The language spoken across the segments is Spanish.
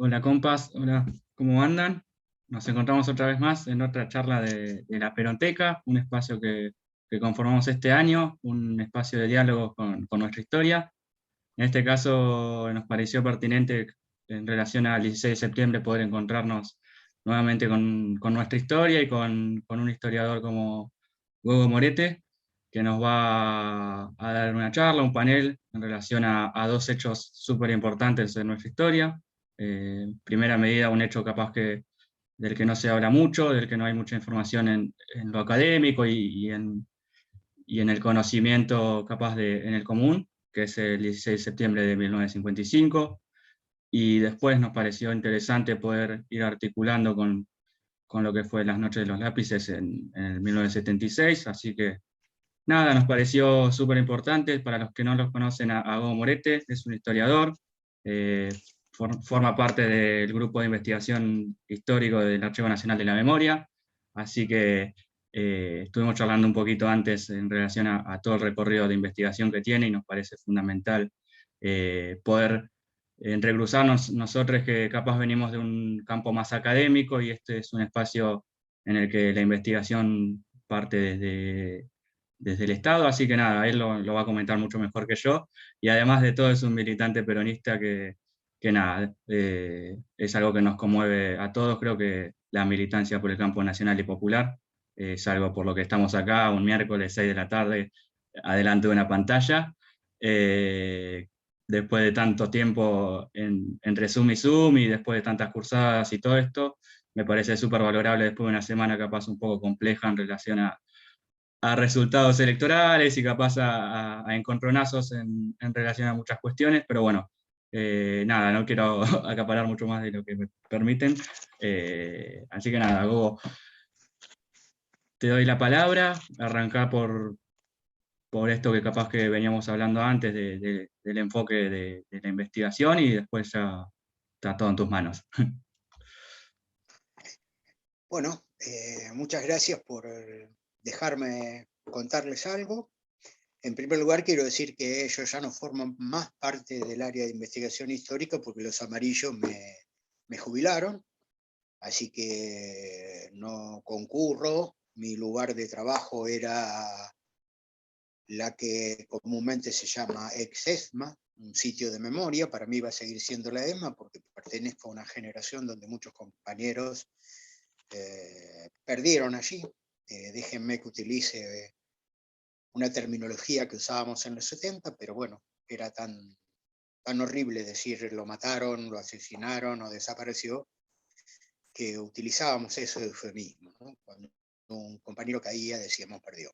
Hola compas, hola, ¿cómo andan? Nos encontramos otra vez más en otra charla de la Peronteca, un espacio que conformamos este año, un espacio de diálogo con nuestra historia. En este caso nos pareció pertinente en relación al 16 de septiembre poder encontrarnos nuevamente con nuestra historia y con un historiador como Gogo Morete, que nos va a dar una charla, un panel en relación a dos hechos súper importantes en nuestra historia. Primera medida, un hecho capaz del que no se habla mucho, del que no hay mucha información en lo académico y en el conocimiento capaz en el común, que es el 16 de septiembre de 1955, y después nos pareció interesante poder ir articulando con lo que fue las Noches de los Lápices en el 1976, así que nada, nos pareció súper importante. Para los que no los conocen, a Gogo Morete es un historiador, eh, forma parte del grupo de investigación histórico del Archivo Nacional de la Memoria, así que estuvimos charlando un poquito antes en relación a todo el recorrido de investigación que tiene y nos parece fundamental poder regresarnos nosotros que capaz venimos de un campo más académico y este es un espacio en el que la investigación parte desde el Estado, así que nada, él lo va a comentar mucho mejor que yo, y además de todo es un militante peronista que nada, es algo que nos conmueve a todos, creo que la militancia por el campo nacional y popular es algo por lo que estamos acá un miércoles 6 de la tarde, adelante de una pantalla, eh, después de tanto tiempo entre Zoom y Zoom, y después de tantas cursadas y todo esto, me parece súper valorable después de una semana capaz un poco compleja en relación a resultados electorales y capaz a encontronazos en relación a muchas cuestiones, pero bueno, nada, no quiero acaparar mucho más de lo que me permiten. Así que nada, Gogo, te doy la palabra, arrancá por esto que capaz que veníamos hablando antes del enfoque de la investigación y después ya está todo en tus manos. Bueno, muchas gracias por dejarme contarles algo. En primer lugar, quiero decir que ellos ya no forman más parte del área de investigación histórica porque los amarillos me jubilaron, así que no concurro. Mi lugar de trabajo era la que comúnmente se llama ex-ESMA, un sitio de memoria. Para mí va a seguir siendo la ESMA porque pertenezco a una generación donde muchos compañeros perdieron allí. Déjenme que utilice una terminología que usábamos en los 70, pero bueno, era tan horrible decir lo mataron, lo asesinaron o desapareció, que utilizábamos eso de eufemismo, ¿no? Cuando un compañero caía decíamos perdió.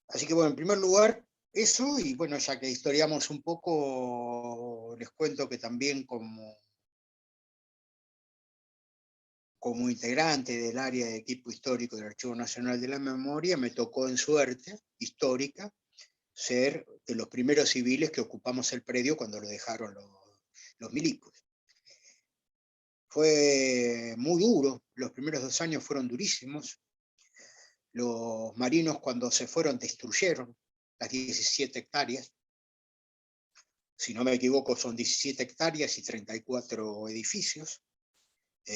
Así que bueno, en primer lugar, eso, y bueno, ya que historiamos un poco, les cuento que también como integrante del área de equipo histórico del Archivo Nacional de la Memoria, me tocó en suerte histórica ser de los primeros civiles que ocupamos el predio cuando lo dejaron los milicos. Fue muy duro, los primeros 2 años fueron durísimos. Los marinos cuando se fueron destruyeron las 17 hectáreas. Si no me equivoco, son 17 hectáreas y 34 edificios.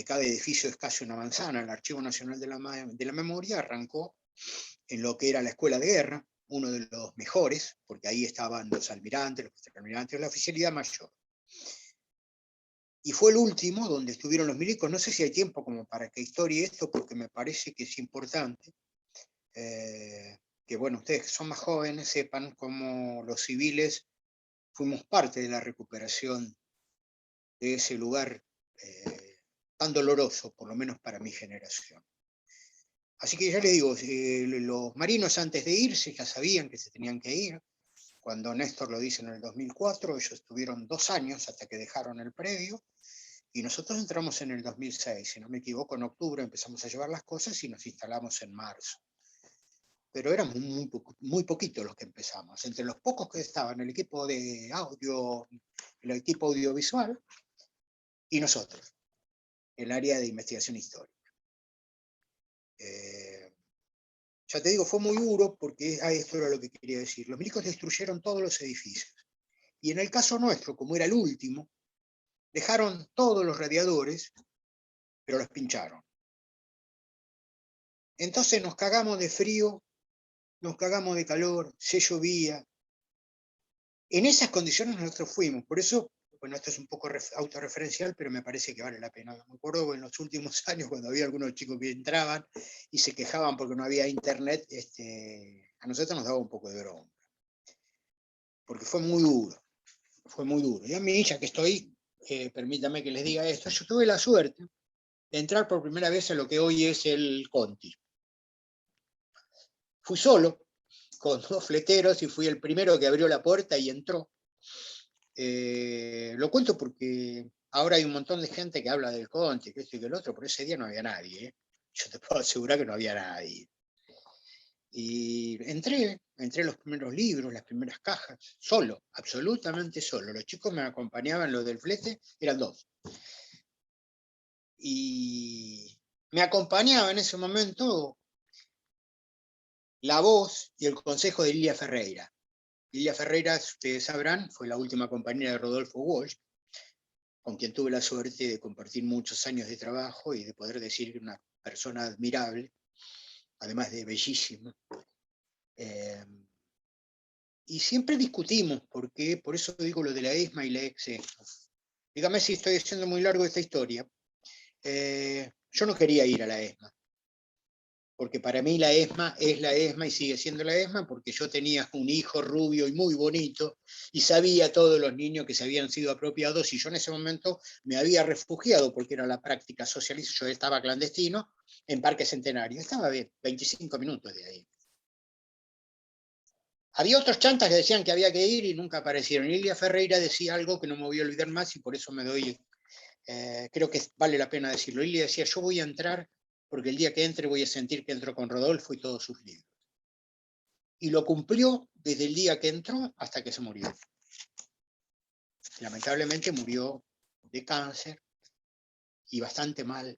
Cada edificio es casi una manzana. El Archivo Nacional de la Memoria arrancó en lo que era la Escuela de Guerra, uno de los mejores, porque ahí estaban los almirantes, los contraalmirantes, la oficialidad mayor. Y fue el último donde estuvieron los milicos. No sé si hay tiempo como para que historie esto, porque me parece que es importante. Que bueno, ustedes que son más jóvenes sepan cómo los civiles fuimos parte de la recuperación de ese lugar tan doloroso, por lo menos para mi generación. Así que ya les digo, los marinos antes de irse ya sabían que se tenían que ir. Cuando Néstor lo dice en el 2004, ellos estuvieron 2 años hasta que dejaron el predio, y nosotros entramos en el 2006, si no me equivoco, en octubre empezamos a llevar las cosas y nos instalamos en marzo. Pero éramos muy poquitos los que empezamos. Entre los pocos que estaban, el equipo de audio, el equipo audiovisual, y nosotros, el área de investigación histórica. Ya te digo, fue muy duro porque esto era lo que quería decir. Los milicos destruyeron todos los edificios. Y en el caso nuestro, como era el último, Dejaron todos los radiadores, pero los pincharon. Entonces nos cagamos de frío, nos cagamos de calor, se llovía. En esas condiciones nosotros fuimos, por eso, bueno, esto es un poco autorreferencial, pero me parece que vale la pena. Me acuerdo que en los últimos años, cuando había algunos chicos que entraban y se quejaban porque no había internet, a nosotros nos daba un poco de broma. Porque fue muy duro, fue muy duro. Y a mí, ya que estoy, permítame que les diga esto, yo tuve la suerte de entrar por primera vez a lo que hoy es el Conti. Fui solo, con 2 fleteros, y fui el primero que abrió la puerta y entró. Lo cuento porque ahora hay un montón de gente que habla del Conti, que esto y que el otro, pero ese día no había nadie. Yo te puedo asegurar que no había nadie. Y entré los primeros libros, las primeras cajas, solo, absolutamente solo. Los chicos me acompañaban, los del flete, eran 2. Y me acompañaba en ese momento la voz y el consejo de Lilia Ferreira. Lilia Ferreira, ustedes sabrán, fue la última compañera de Rodolfo Walsh, con quien tuve la suerte de compartir muchos años de trabajo y de poder decir que una persona admirable, además de bellísima. Y siempre discutimos, porque por eso digo lo de la ESMA y la ex-ESMA. Dígame si estoy haciendo muy largo esta historia. Yo no quería ir a la ESMA, porque para mí la ESMA es la ESMA y sigue siendo la ESMA, porque yo tenía un hijo rubio y muy bonito, y sabía todos los niños que se habían sido apropiados, y yo en ese momento me había refugiado, porque era la práctica socialista, yo estaba clandestino, en Parque Centenario. Estaba bien, 25 minutos de ahí. Había otros chantas que decían que había que ir y nunca aparecieron. Lilia Ferreira decía algo que no me voy a olvidar más, y por eso me doy, creo que vale la pena decirlo. Lilia decía, yo voy a entrar porque el día que entre voy a sentir que entro con Rodolfo y todos sus libros. Y lo cumplió desde el día que entró hasta que se murió. Lamentablemente murió de cáncer y bastante mal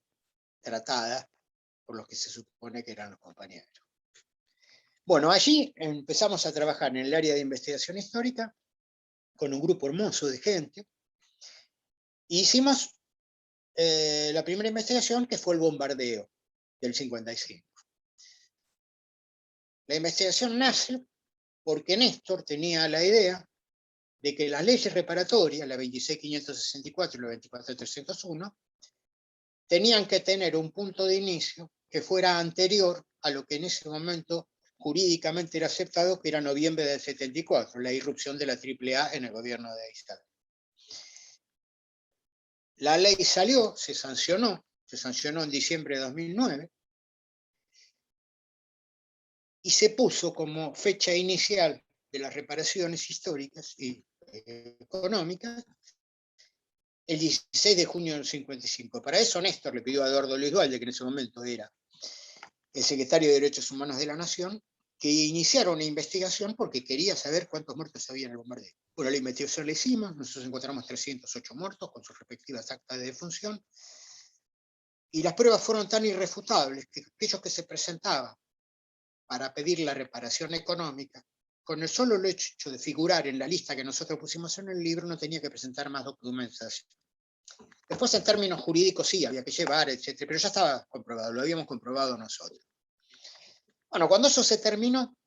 tratada por los que se supone que eran los compañeros. Bueno, allí empezamos a trabajar en el área de investigación histórica con un grupo hermoso de gente. Y hicimos la primera investigación, que fue el bombardeo del 55. La investigación nace porque Néstor tenía la idea de que las leyes reparatorias, la 26.564 y la 24.301, tenían que tener un punto de inicio que fuera anterior a lo que en ese momento jurídicamente era aceptado, que era noviembre del 74, la irrupción de la AAA en el gobierno de Isabel. La ley salió, se sancionó en diciembre de 2009, y se puso como fecha inicial de las reparaciones históricas y económicas el 16 de junio del 55. Para eso Néstor le pidió a Eduardo Luis Duhalde, que en ese momento era el secretario de Derechos Humanos de la Nación, que iniciara una investigación porque quería saber cuántos muertos había en el bombardeo. Bueno, la investigación la hicimos, nosotros encontramos 308 muertos con sus respectivas actas de defunción, y las pruebas fueron tan irrefutables que aquellos que se presentaban para pedir la reparación económica, con el solo hecho de figurar en la lista que nosotros pusimos en el libro, no tenía que presentar más documentación. Después, en términos jurídicos, sí, había que llevar, etc., pero ya estaba comprobado, lo habíamos comprobado nosotros. Bueno, cuando eso se terminó,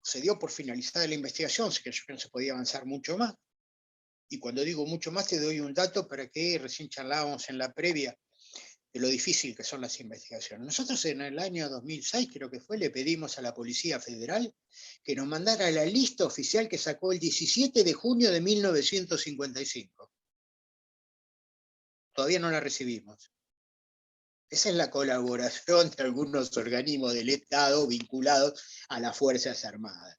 se dio por finalizada la investigación, se creyó que no se podía avanzar mucho más. Y cuando digo mucho más, te doy un dato para que recién charlábamos en la previa de lo difícil que son las investigaciones. Nosotros en el año 2006, creo que fue, le pedimos a la Policía Federal que nos mandara la lista oficial que sacó el 17 de junio de 1955. Todavía no la recibimos. Esa es la colaboración de algunos organismos del Estado vinculados a las Fuerzas Armadas.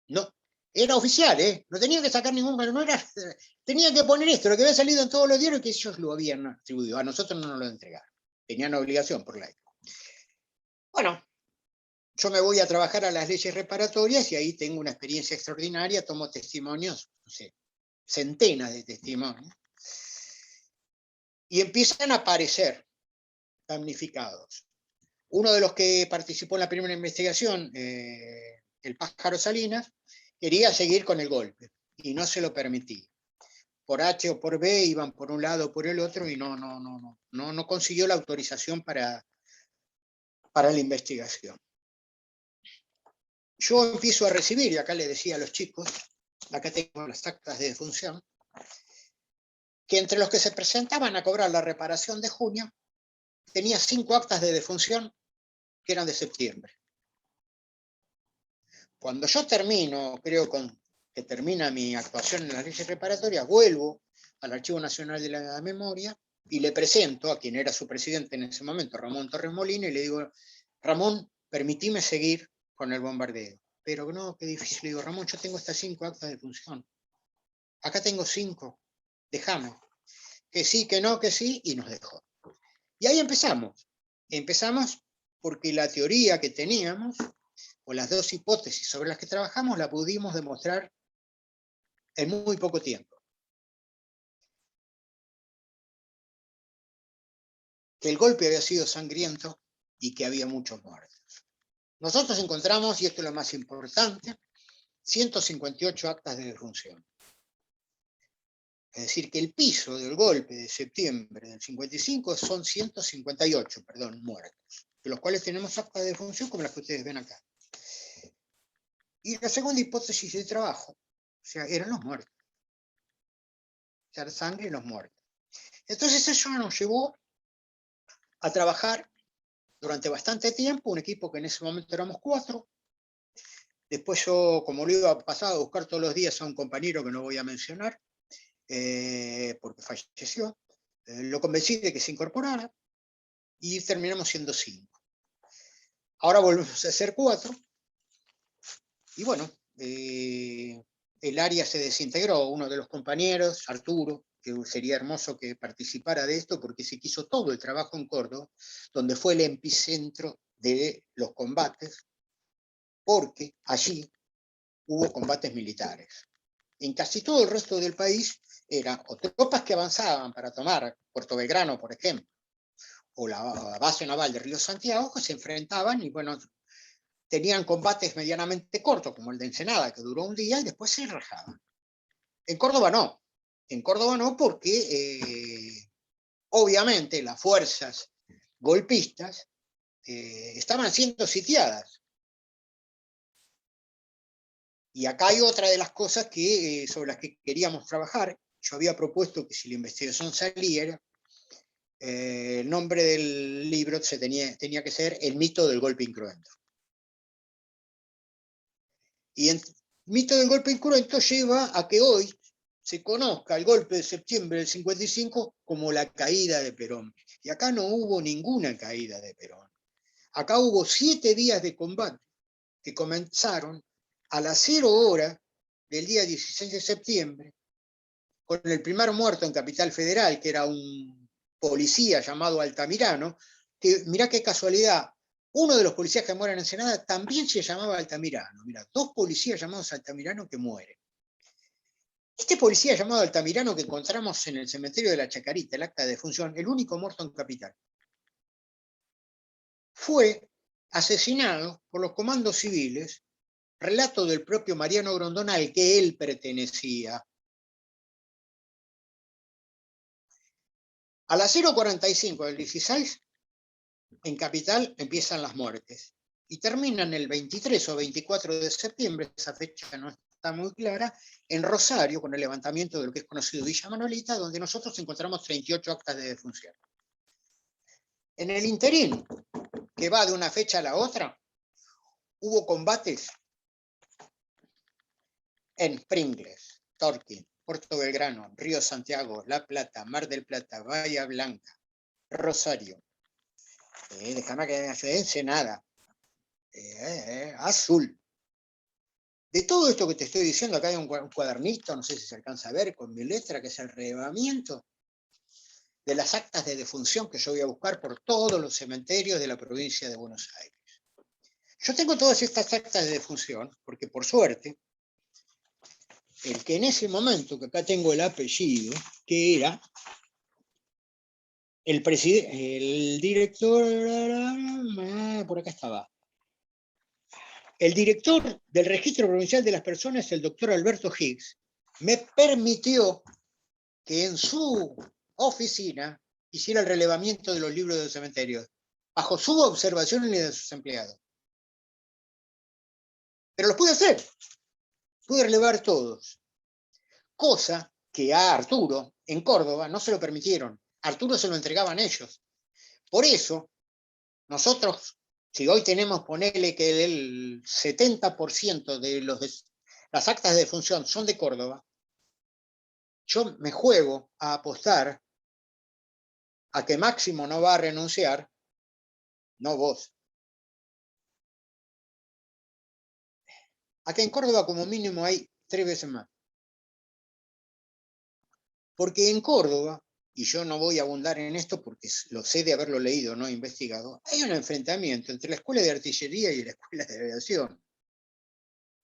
No, era oficial, no tenía que sacar ningún, no era, tenía que poner esto, lo que había salido en todos los diarios, que ellos lo habían atribuido, a nosotros no nos lo entregaron, tenían obligación por ley. Bueno, yo me voy a trabajar a las leyes reparatorias y ahí tengo una experiencia extraordinaria, tomo testimonios, no sé, centenas de testimonios, y empiezan a aparecer damnificados. Uno de los que participó en la primera investigación, el Pájaro Salinas, quería seguir con el golpe. y no se lo permití. Por H o por B iban por un lado o por el otro y no consiguió la autorización para la investigación. Yo empiezo a recibir, y acá le decía a los chicos, acá tengo las actas de defunción, que entre los que se presentaban a cobrar la reparación de junio, tenía 5 actas de defunción que eran de septiembre. Cuando yo termino, creo que termina mi actuación en las leyes reparatorias, vuelvo al Archivo Nacional de la Memoria y le presento a quien era su presidente en ese momento, Ramón Torres Molina, y le digo, Ramón, permitime seguir con el bombardeo. Pero no, qué difícil. Le digo, Ramón, yo tengo estas 5 actas de función. Acá tengo 5, déjame. Que sí, que no, que sí, y nos dejó. Y ahí empezamos. Empezamos porque la teoría que teníamos, o las 2 hipótesis sobre las que trabajamos, la pudimos demostrar en muy poco tiempo. Que el golpe había sido sangriento y que había muchos muertos. Nosotros encontramos, y esto es lo más importante, 158 actas de defunción. Es decir, que el piso del golpe de septiembre del 55 son 158, muertos, de los cuales tenemos actas de defunción como las que ustedes ven acá. Y la segunda hipótesis de trabajo, o sea, eran los muertos. O sea, la sangre y los muertos. Entonces eso nos llevó a trabajar durante bastante tiempo, un equipo que en ese momento éramos 4. Después yo, como lo iba pasado a buscar todos los días a un compañero que no voy a mencionar, porque falleció, lo convencí de que se incorporara y terminamos siendo 5. Ahora volvemos a ser 4 y bueno, el área se desintegró. Uno de los compañeros, Arturo, que sería hermoso que participara de esto porque se quiso todo el trabajo en Córdoba, donde fue el epicentro de los combates, porque allí hubo combates militares. En casi todo el resto del país eran o tropas que avanzaban para tomar Puerto Belgrano, por ejemplo, o la base naval de Río Santiago, que se enfrentaban y bueno, tenían combates medianamente cortos, como el de Ensenada, que duró un día y después se rajaban. En Córdoba no. En Córdoba no porque obviamente las fuerzas golpistas estaban siendo sitiadas. Y acá hay otra de las cosas sobre las que queríamos trabajar. Yo había propuesto que si la investigación saliera, el nombre del libro tenía que ser El mito del golpe incruento. Y el mito del golpe incruento lleva a que hoy se conozca el golpe de septiembre del 55 como la caída de Perón. Y acá no hubo ninguna caída de Perón. Acá hubo 7 días de combate que comenzaron a las 0 horas del día 16 de septiembre, con el primer muerto en Capital Federal, que era un policía llamado Altamirano, que mirá qué casualidad, uno de los policías que mueren en Ensenada también se llamaba Altamirano. Mirá, 2 policías llamados Altamirano que mueren. Este policía llamado Altamirano que encontramos en el cementerio de la Chacarita, el acta de defunción, el único muerto en Capital, fue asesinado por los comandos civiles, relato del propio Mariano Grondona al que él pertenecía. A las 0:45 del 16, en Capital empiezan las muertes y terminan el 23 o 24 de septiembre, esa fecha no está muy clara, en Rosario, con el levantamiento de lo que es conocido Villa Manolita, donde nosotros encontramos 38 actas de defunción. En el interín, que va de una fecha a la otra, hubo combates en Pringles, Torquín, Puerto Belgrano, Río Santiago, La Plata, Mar del Plata, Bahía Blanca, Rosario. Déjame que me ayude, Ensenada, Azul. De todo esto que te estoy diciendo, acá hay un cuadernito, no sé si se alcanza a ver, con mi letra, que es el relevamiento de las actas de defunción que yo voy a buscar por todos los cementerios de la provincia de Buenos Aires. Yo tengo todas estas actas de defunción, porque por suerte, el que en ese momento, que acá tengo el apellido, que era el director, por acá estaba, el director del Registro Provincial de las Personas, el doctor Alberto Higgs, me permitió que en su oficina hiciera el relevamiento de los libros de los cementerios, bajo su observación y la de sus empleados. Pero los pude hacer, pude relevar todos. Cosa que a Arturo, en Córdoba, no se lo permitieron. A Arturo se lo entregaban ellos. Por eso, nosotros, si hoy tenemos, ponele que el 70% de las actas de defunción son de Córdoba, yo me juego a apostar a que Máximo no va a renunciar, no vos, a que en Córdoba como mínimo hay 3 veces más. Porque en Córdoba, y yo no voy a abundar en esto porque lo sé de haberlo leído, no investigado, hay un enfrentamiento entre la escuela de artillería y la escuela de aviación.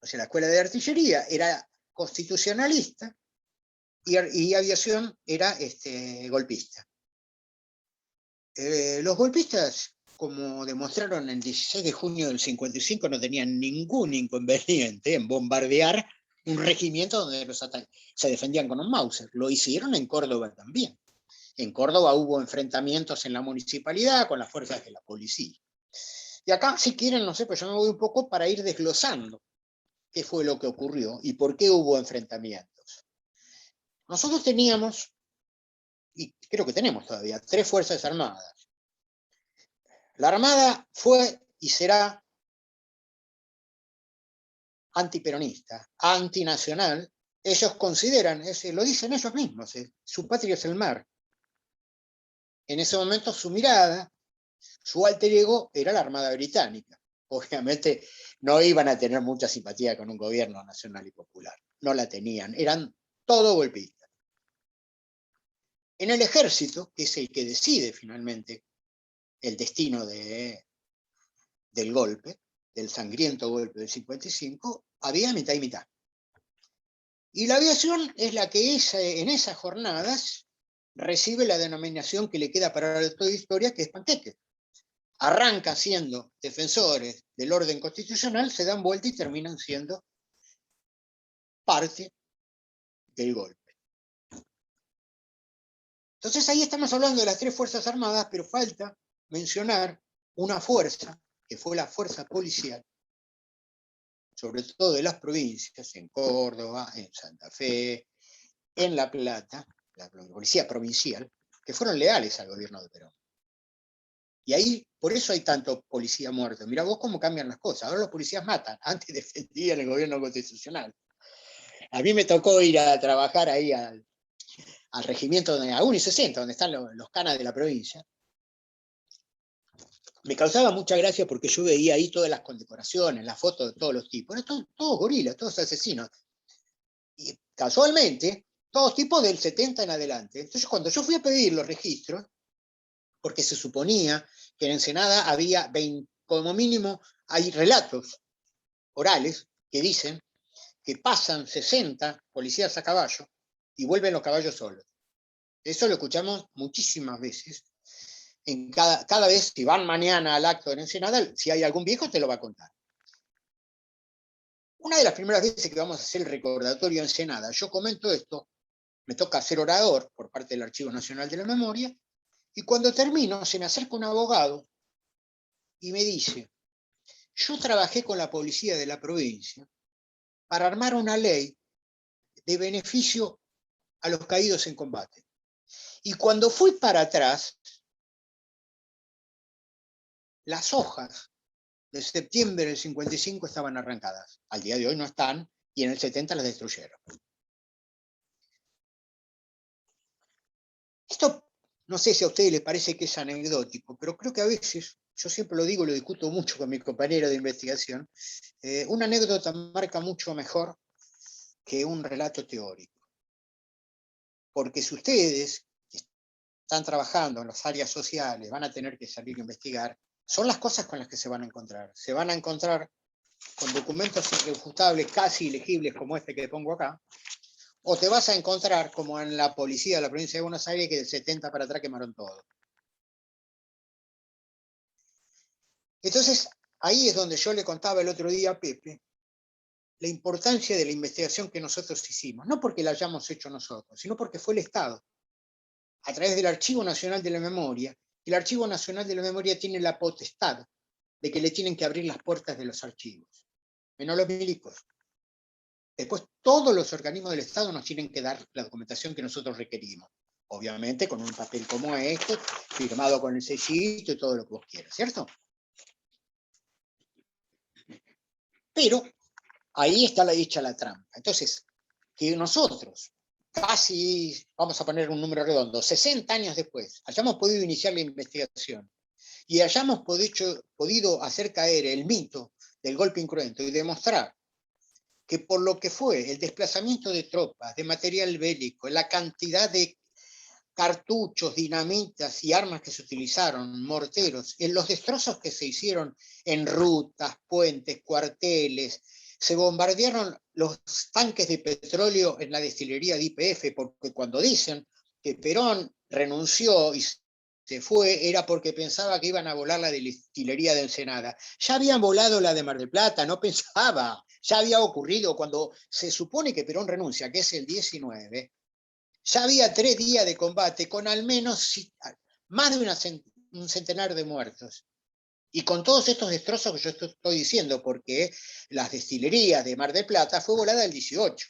O sea, la escuela de artillería era constitucionalista y aviación era golpista. Los golpistas, como demostraron el 16 de junio del 55, no tenían ningún inconveniente en bombardear un regimiento donde se defendían con un Mauser. Lo hicieron en Córdoba también. En Córdoba hubo enfrentamientos en la municipalidad con las fuerzas de la policía. Y acá, si quieren, no sé, pues yo me voy un poco para ir desglosando qué fue lo que ocurrió y por qué hubo enfrentamientos. Nosotros teníamos, y creo que tenemos todavía, 3 fuerzas armadas. La Armada fue y será antiperonista, antinacional. Ellos consideran, lo dicen ellos mismos, su patria es el mar. En ese momento su mirada, su alter ego era la Armada Británica. Obviamente no iban a tener mucha simpatía con un gobierno nacional y popular. No la tenían, eran todo golpistas. En el ejército, que es el que decide finalmente el destino del golpe, del sangriento golpe del 55, había mitad y mitad. Y la aviación es la que en esas jornadas recibe la denominación que le queda para toda historia, que es panqueque. Arrancan siendo defensores del orden constitucional, se dan vuelta y terminan siendo parte del golpe. Entonces ahí estamos hablando de las 3 Fuerzas Armadas, pero falta mencionar una fuerza, que fue la fuerza policial, sobre todo de las provincias, en Córdoba, en Santa Fe, en La Plata, la policía provincial, que fueron leales al gobierno de Perón. Y ahí, por eso hay tanto policía muerto. Mirá vos cómo cambian las cosas. Ahora los policías matan. Antes defendían el gobierno constitucional. A mí me tocó ir a trabajar ahí al regimiento a 1 y 60, donde están los canas de la provincia. Me causaba mucha gracia porque yo veía ahí todas las condecoraciones, las fotos de todos los tipos. Eran todos gorilas, todos asesinos. Y casualmente, todos tipos del 70 en adelante. Entonces, cuando yo fui a pedir los registros, porque se suponía que en Ensenada había como mínimo, hay relatos orales que dicen que pasan 60 policías a caballo y vuelven los caballos solos. Eso lo escuchamos muchísimas veces. Cada vez, si van mañana al acto en Ensenada, si hay algún viejo te lo va a contar. Una de las primeras veces que vamos a hacer el recordatorio en Ensenada, yo comento esto, me toca ser orador por parte del Archivo Nacional de la Memoria, y cuando termino se me acerca un abogado y me dice: yo trabajé con la policía de la provincia para armar una ley de beneficio a los caídos en combate. Y cuando fui para atrás, las hojas de septiembre del 55 estaban arrancadas. Al día de hoy no están, y en el 70 las destruyeron. Esto, no sé si a ustedes les parece que es anecdótico, pero creo que a veces, yo siempre lo digo, lo discuto mucho con mi compañero de investigación, una anécdota marca mucho mejor que un relato teórico. Porque si ustedes están trabajando en las áreas sociales, van a tener que salir a investigar, son las cosas con las que se van a encontrar. Se van a encontrar con documentos irrefutables, casi ilegibles como este que pongo acá, o te vas a encontrar como en la policía de la provincia de Buenos Aires, que del 70 para atrás quemaron todo. Entonces, ahí es donde yo le contaba el otro día a Pepe la importancia de la investigación que nosotros hicimos, no porque la hayamos hecho nosotros, sino porque fue el Estado, a través del Archivo Nacional de la Memoria. El Archivo Nacional de la Memoria tiene la potestad de que le tienen que abrir las puertas de los archivos, menos los milicos. Después todos los organismos del Estado nos tienen que dar la documentación que nosotros requerimos. Obviamente con un papel como este, firmado con el sellito y todo lo que vos quieras, ¿cierto? Pero ahí está hecha la trampa. Entonces, que nosotros, casi, vamos a poner un número redondo, 60 años después, hayamos podido iniciar la investigación y hayamos podido hacer caer el mito del golpe incruento y demostrar que por lo que fue el desplazamiento de tropas, de material bélico, la cantidad de cartuchos, dinamitas y armas que se utilizaron, morteros, en los destrozos que se hicieron en rutas, puentes, cuarteles, se bombardearon los tanques de petróleo en la destilería de YPF, porque cuando dicen que Perón renunció y se fue, era porque pensaba que iban a volar la destilería de Ensenada. Ya habían volado la de Mar del Plata, no pensaba, ya había ocurrido cuando se supone que Perón renuncia, que es el 19, ya había 3 días de combate con al menos más de un centenar de muertos. Y con todos estos destrozos que yo estoy diciendo, porque las destilerías de Mar del Plata fue volada el 18,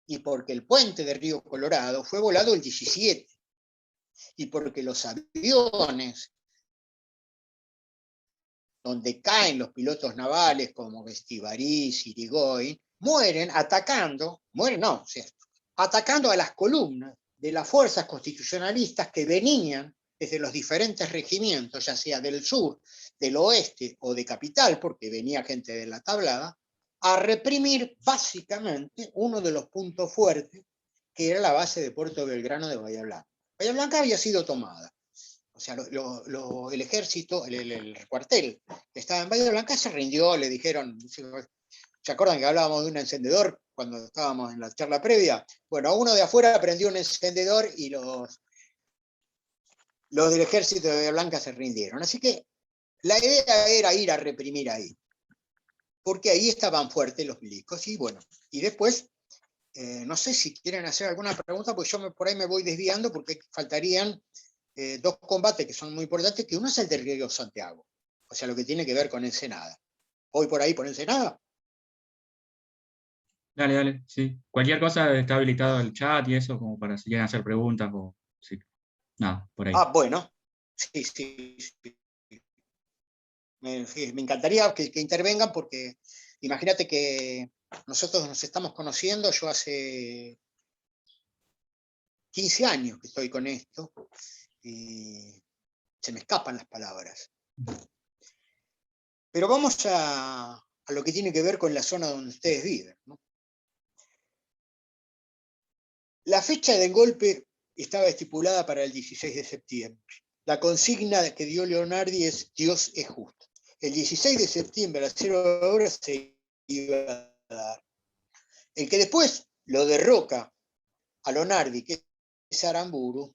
y porque el puente de Río Colorado fue volado el 17, y porque los aviones donde caen los pilotos navales como Estivariz, Irigoyen, mueren atacando, atacando a las columnas de las fuerzas constitucionalistas que venían desde los diferentes regimientos, ya sea del sur, del oeste o de capital, porque venía gente de la tablada, a reprimir básicamente uno de los puntos fuertes, que era la base de Puerto Belgrano de Bahía Blanca. Bahía Blanca había sido tomada. O sea, el ejército, el cuartel que estaba en Bahía Blanca se rindió, le dijeron, ¿se acuerdan que hablábamos de un encendedor cuando estábamos en la charla previa? Bueno, uno de afuera prendió un encendedor y los del ejército de Bahía Blanca se rindieron. Así que la idea era ir a reprimir ahí, porque ahí estaban fuertes los milicos. Y bueno, y después, no sé si quieren hacer alguna pregunta, pues yo por ahí me voy desviando porque faltarían 2 combates que son muy importantes, que uno es el del Río Santiago, o sea, lo que tiene que ver con Ensenada. ¿Hoy por ahí por Ensenada? Dale, dale, sí. Cualquier cosa está habilitado el chat y eso, como para si quieren hacer preguntas o sí. Nada, por ahí. Ah, bueno, sí, sí, sí. Me encantaría que intervengan porque imagínate que nosotros nos estamos conociendo, yo hace 15 años que estoy con esto y se me escapan las palabras. Pero vamos a lo que tiene que ver con la zona donde ustedes viven, ¿no? La fecha del golpe estaba estipulada para el 16 de septiembre. La consigna que dio Leonardi es Dios es justo. El 16 de septiembre a las 0 horas se iba a dar. El que después lo derroca a Leonardi, que es Aramburu,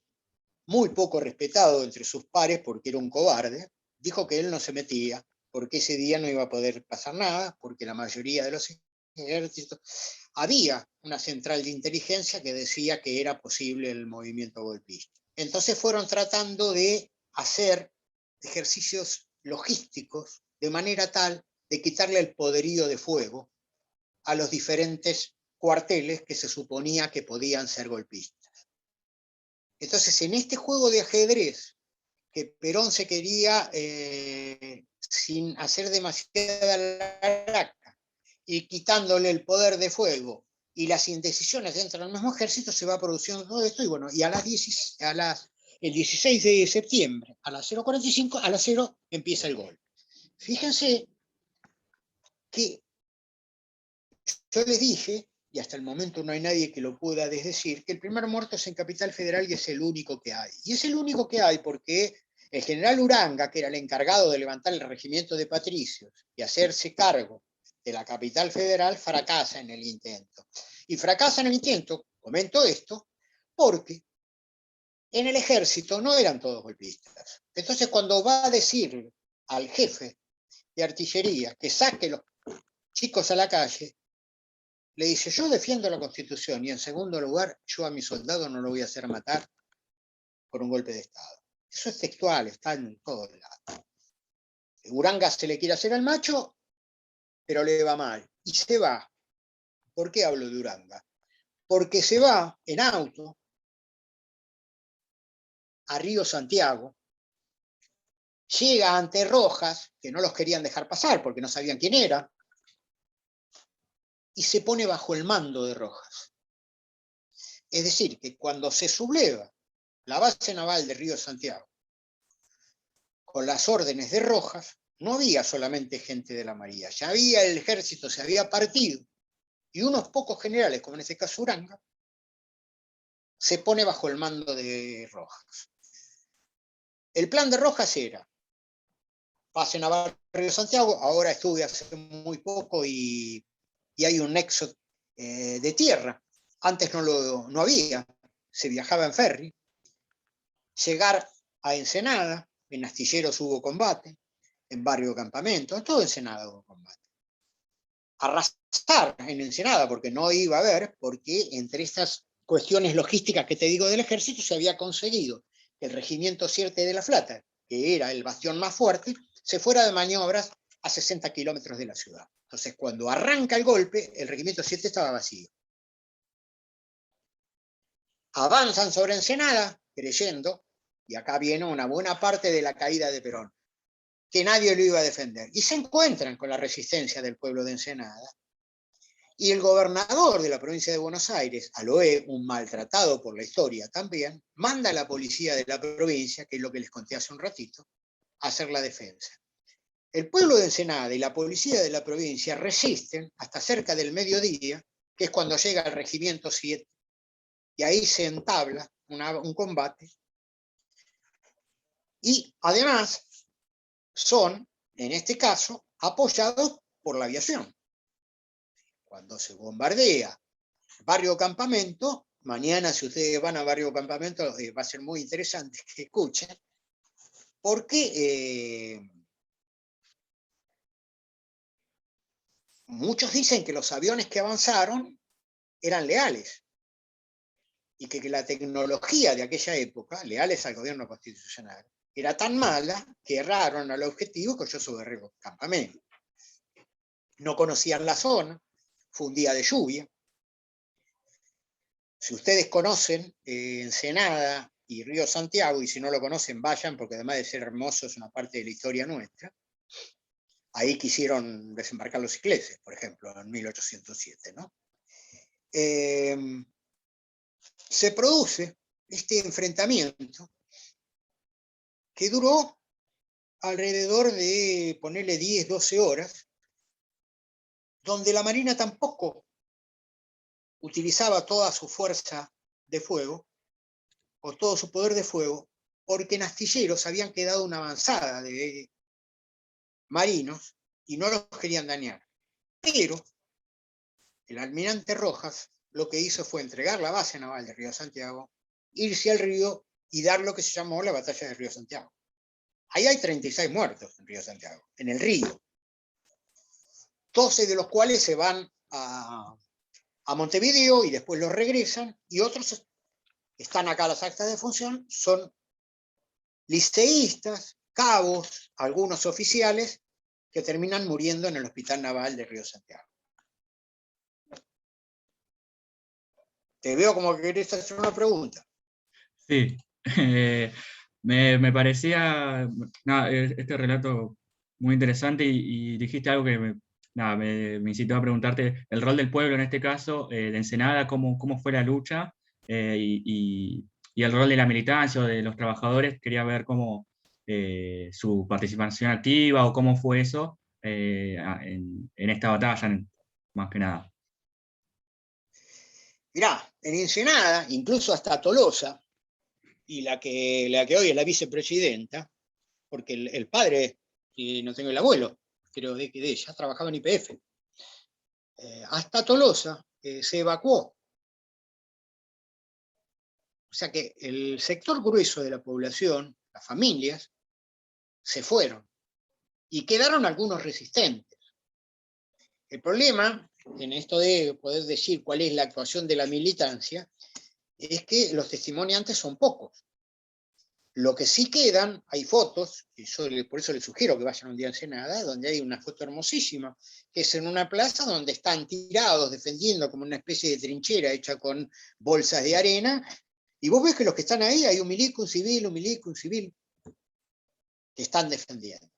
muy poco respetado entre sus pares porque era un cobarde, dijo que él no se metía, porque ese día no iba a poder pasar nada, porque la mayoría de los ejércitos... Había una central de inteligencia que decía que era posible el movimiento golpista. Entonces fueron tratando de hacer ejercicios logísticos de manera tal de quitarle el poderío de fuego a los diferentes cuarteles que se suponía que podían ser golpistas. Entonces, en este juego de ajedrez, que Perón se quería, sin hacer demasiada laraca, y quitándole el poder de fuego y las indecisiones dentro del mismo ejército, se va produciendo todo esto, y bueno, y el 16 de septiembre, a las 0:45, a las 0 empieza el golpe. Fíjense que yo les dije, y hasta el momento no hay nadie que lo pueda desdecir, que el primer muerto es en Capital Federal y es el único que hay. Y es el único que hay porque el general Uranga, que era el encargado de levantar el regimiento de patricios y hacerse cargo de la Capital Federal, fracasa en el intento. Y fracasa en el intento, comento esto, porque en el ejército no eran todos golpistas. Entonces, cuando va a decir al jefe de artillería que saque los chicos a la calle, le dice, yo defiendo la Constitución y en segundo lugar, yo a mi soldado no lo voy a hacer matar por un golpe de Estado. Eso es textual, está en todos lados. Uranga se le quiere hacer al macho, pero le va mal. Y se va. ¿Por qué hablo de Uranga? Porque se va en auto a Río Santiago, llega ante Rojas, que no los querían dejar pasar porque no sabían quién era, y se pone bajo el mando de Rojas. Es decir, que cuando se subleva la base naval de Río Santiago con las órdenes de Rojas, no había solamente gente de la Marina, ya había el ejército, se había partido, y unos pocos generales, como en este caso Uranga, se pone bajo el mando de Rojas. El plan de Rojas era, pasen a Río Santiago, ahora estuve hace muy poco y hay un nexo de tierra, antes no había, se viajaba en ferry, llegar a Ensenada, en Astilleros hubo combate, en Barrio Campamento, en todo Ensenada hubo combate. Arrasar en Ensenada, porque no iba a haber, porque entre estas cuestiones logísticas que te digo del ejército se había conseguido que el regimiento 7 de la Flata, que era el bastión más fuerte, se fuera de maniobras a 60 kilómetros de la ciudad. Entonces, cuando arranca el golpe, el regimiento 7 estaba vacío. Avanzan sobre Ensenada, creyendo, y acá viene una buena parte de la caída de Perón, que nadie lo iba a defender. Y se encuentran con la resistencia del pueblo de Ensenada. Y el gobernador de la provincia de Buenos Aires, Aloé, un maltratado por la historia también, manda a la policía de la provincia, que es lo que les conté hace un ratito, a hacer la defensa. El pueblo de Ensenada y la policía de la provincia resisten hasta cerca del mediodía, que es cuando llega el regimiento 7, y ahí se entabla un combate. Y además son, en este caso, apoyados por la aviación. Cuando se bombardea Barrio Campamento, mañana si ustedes van a Barrio Campamento va a ser muy interesante que escuchen, porque muchos dicen que los aviones que avanzaron eran leales y que la tecnología de aquella época, leales al gobierno constitucional, era tan mala que erraron al objetivo que yo sobre Campamento. No conocían la zona, fue un día de lluvia. Si ustedes conocen Ensenada y Río Santiago, y si no lo conocen, vayan, porque además de ser hermoso, es una parte de la historia nuestra. Ahí quisieron desembarcar los ingleses, por ejemplo, en 1807, ¿no? Se produce este enfrentamiento que duró alrededor de, ponerle 10, 12 horas, donde la Marina tampoco utilizaba toda su fuerza de fuego, o todo su poder de fuego, porque en Astilleros habían quedado una avanzada de marinos y no los querían dañar. Pero el almirante Rojas lo que hizo fue entregar la base naval de Río Santiago, irse al río y dar lo que se llamó la batalla de Río Santiago. Ahí hay 36 muertos en Río Santiago, en el río. 12 de los cuales se van a Montevideo y después los regresan, y otros están acá las actas de función, son liceístas, cabos, algunos oficiales, que terminan muriendo en el Hospital Naval de Río Santiago. Te veo como que querés hacer una pregunta. Sí, me parecía este relato muy interesante y dijiste algo que me incitó a preguntarte el rol del pueblo en este caso, de Ensenada, cómo fue la lucha y el rol de la militancia o de los trabajadores. Quería ver cómo su participación activa o cómo fue eso en esta batalla, más que nada. Mirá, en Ensenada, incluso hasta Tolosa, y la que hoy es la vicepresidenta, porque el padre, y no tengo el abuelo, creo de ella, trabajaba en YPF. Hasta Tolosa se evacuó. O sea que el sector grueso de la población, las familias, se fueron y quedaron algunos resistentes. El problema en esto de poder decir cuál es la actuación de la militancia, es que los testimoniantes son pocos. Lo que sí quedan, hay fotos, y yo por eso les sugiero que vayan un día a Ensenada, donde hay una foto hermosísima, que es en una plaza donde están tirados, defendiendo como una especie de trinchera hecha con bolsas de arena, y vos ves que los que están ahí, hay un milico, un civil, que están defendiendo.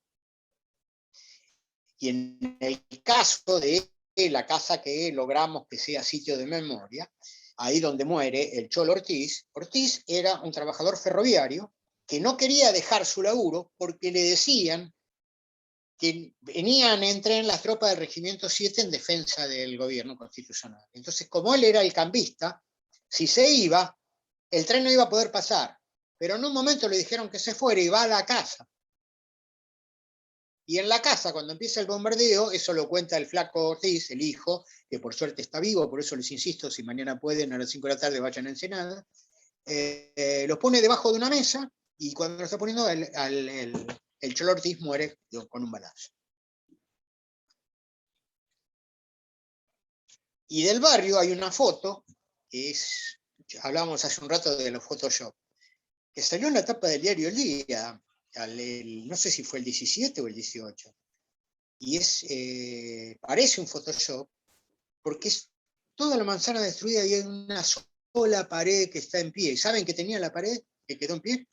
Y en el caso de la casa que logramos que sea sitio de memoria, ahí donde muere el Cholo Ortiz, Ortiz era un trabajador ferroviario que no quería dejar su laburo porque le decían que entren las tropas del Regimiento 7 en defensa del gobierno constitucional. Entonces, como él era el cambista, si se iba, el tren no iba a poder pasar. Pero en un momento le dijeron que se fuera y va a la casa. Y en la casa, cuando empieza el bombardeo, eso lo cuenta el flaco Ortiz, el hijo, que por suerte está vivo, por eso les insisto, si mañana pueden, a las 5 de la tarde vayan a Ensenada, los pone debajo de una mesa, y cuando lo está poniendo, el Cholo Ortiz muere con un balazo. Y del barrio hay una foto, que es, hablábamos hace un rato de los Photoshop, que salió en la tapa del diario El Día, no sé si fue el 17 o el 18, y parece un Photoshop, porque es toda la manzana destruida y hay una sola pared que está en pie. ¿Y saben qué tenía la pared que quedó en pie?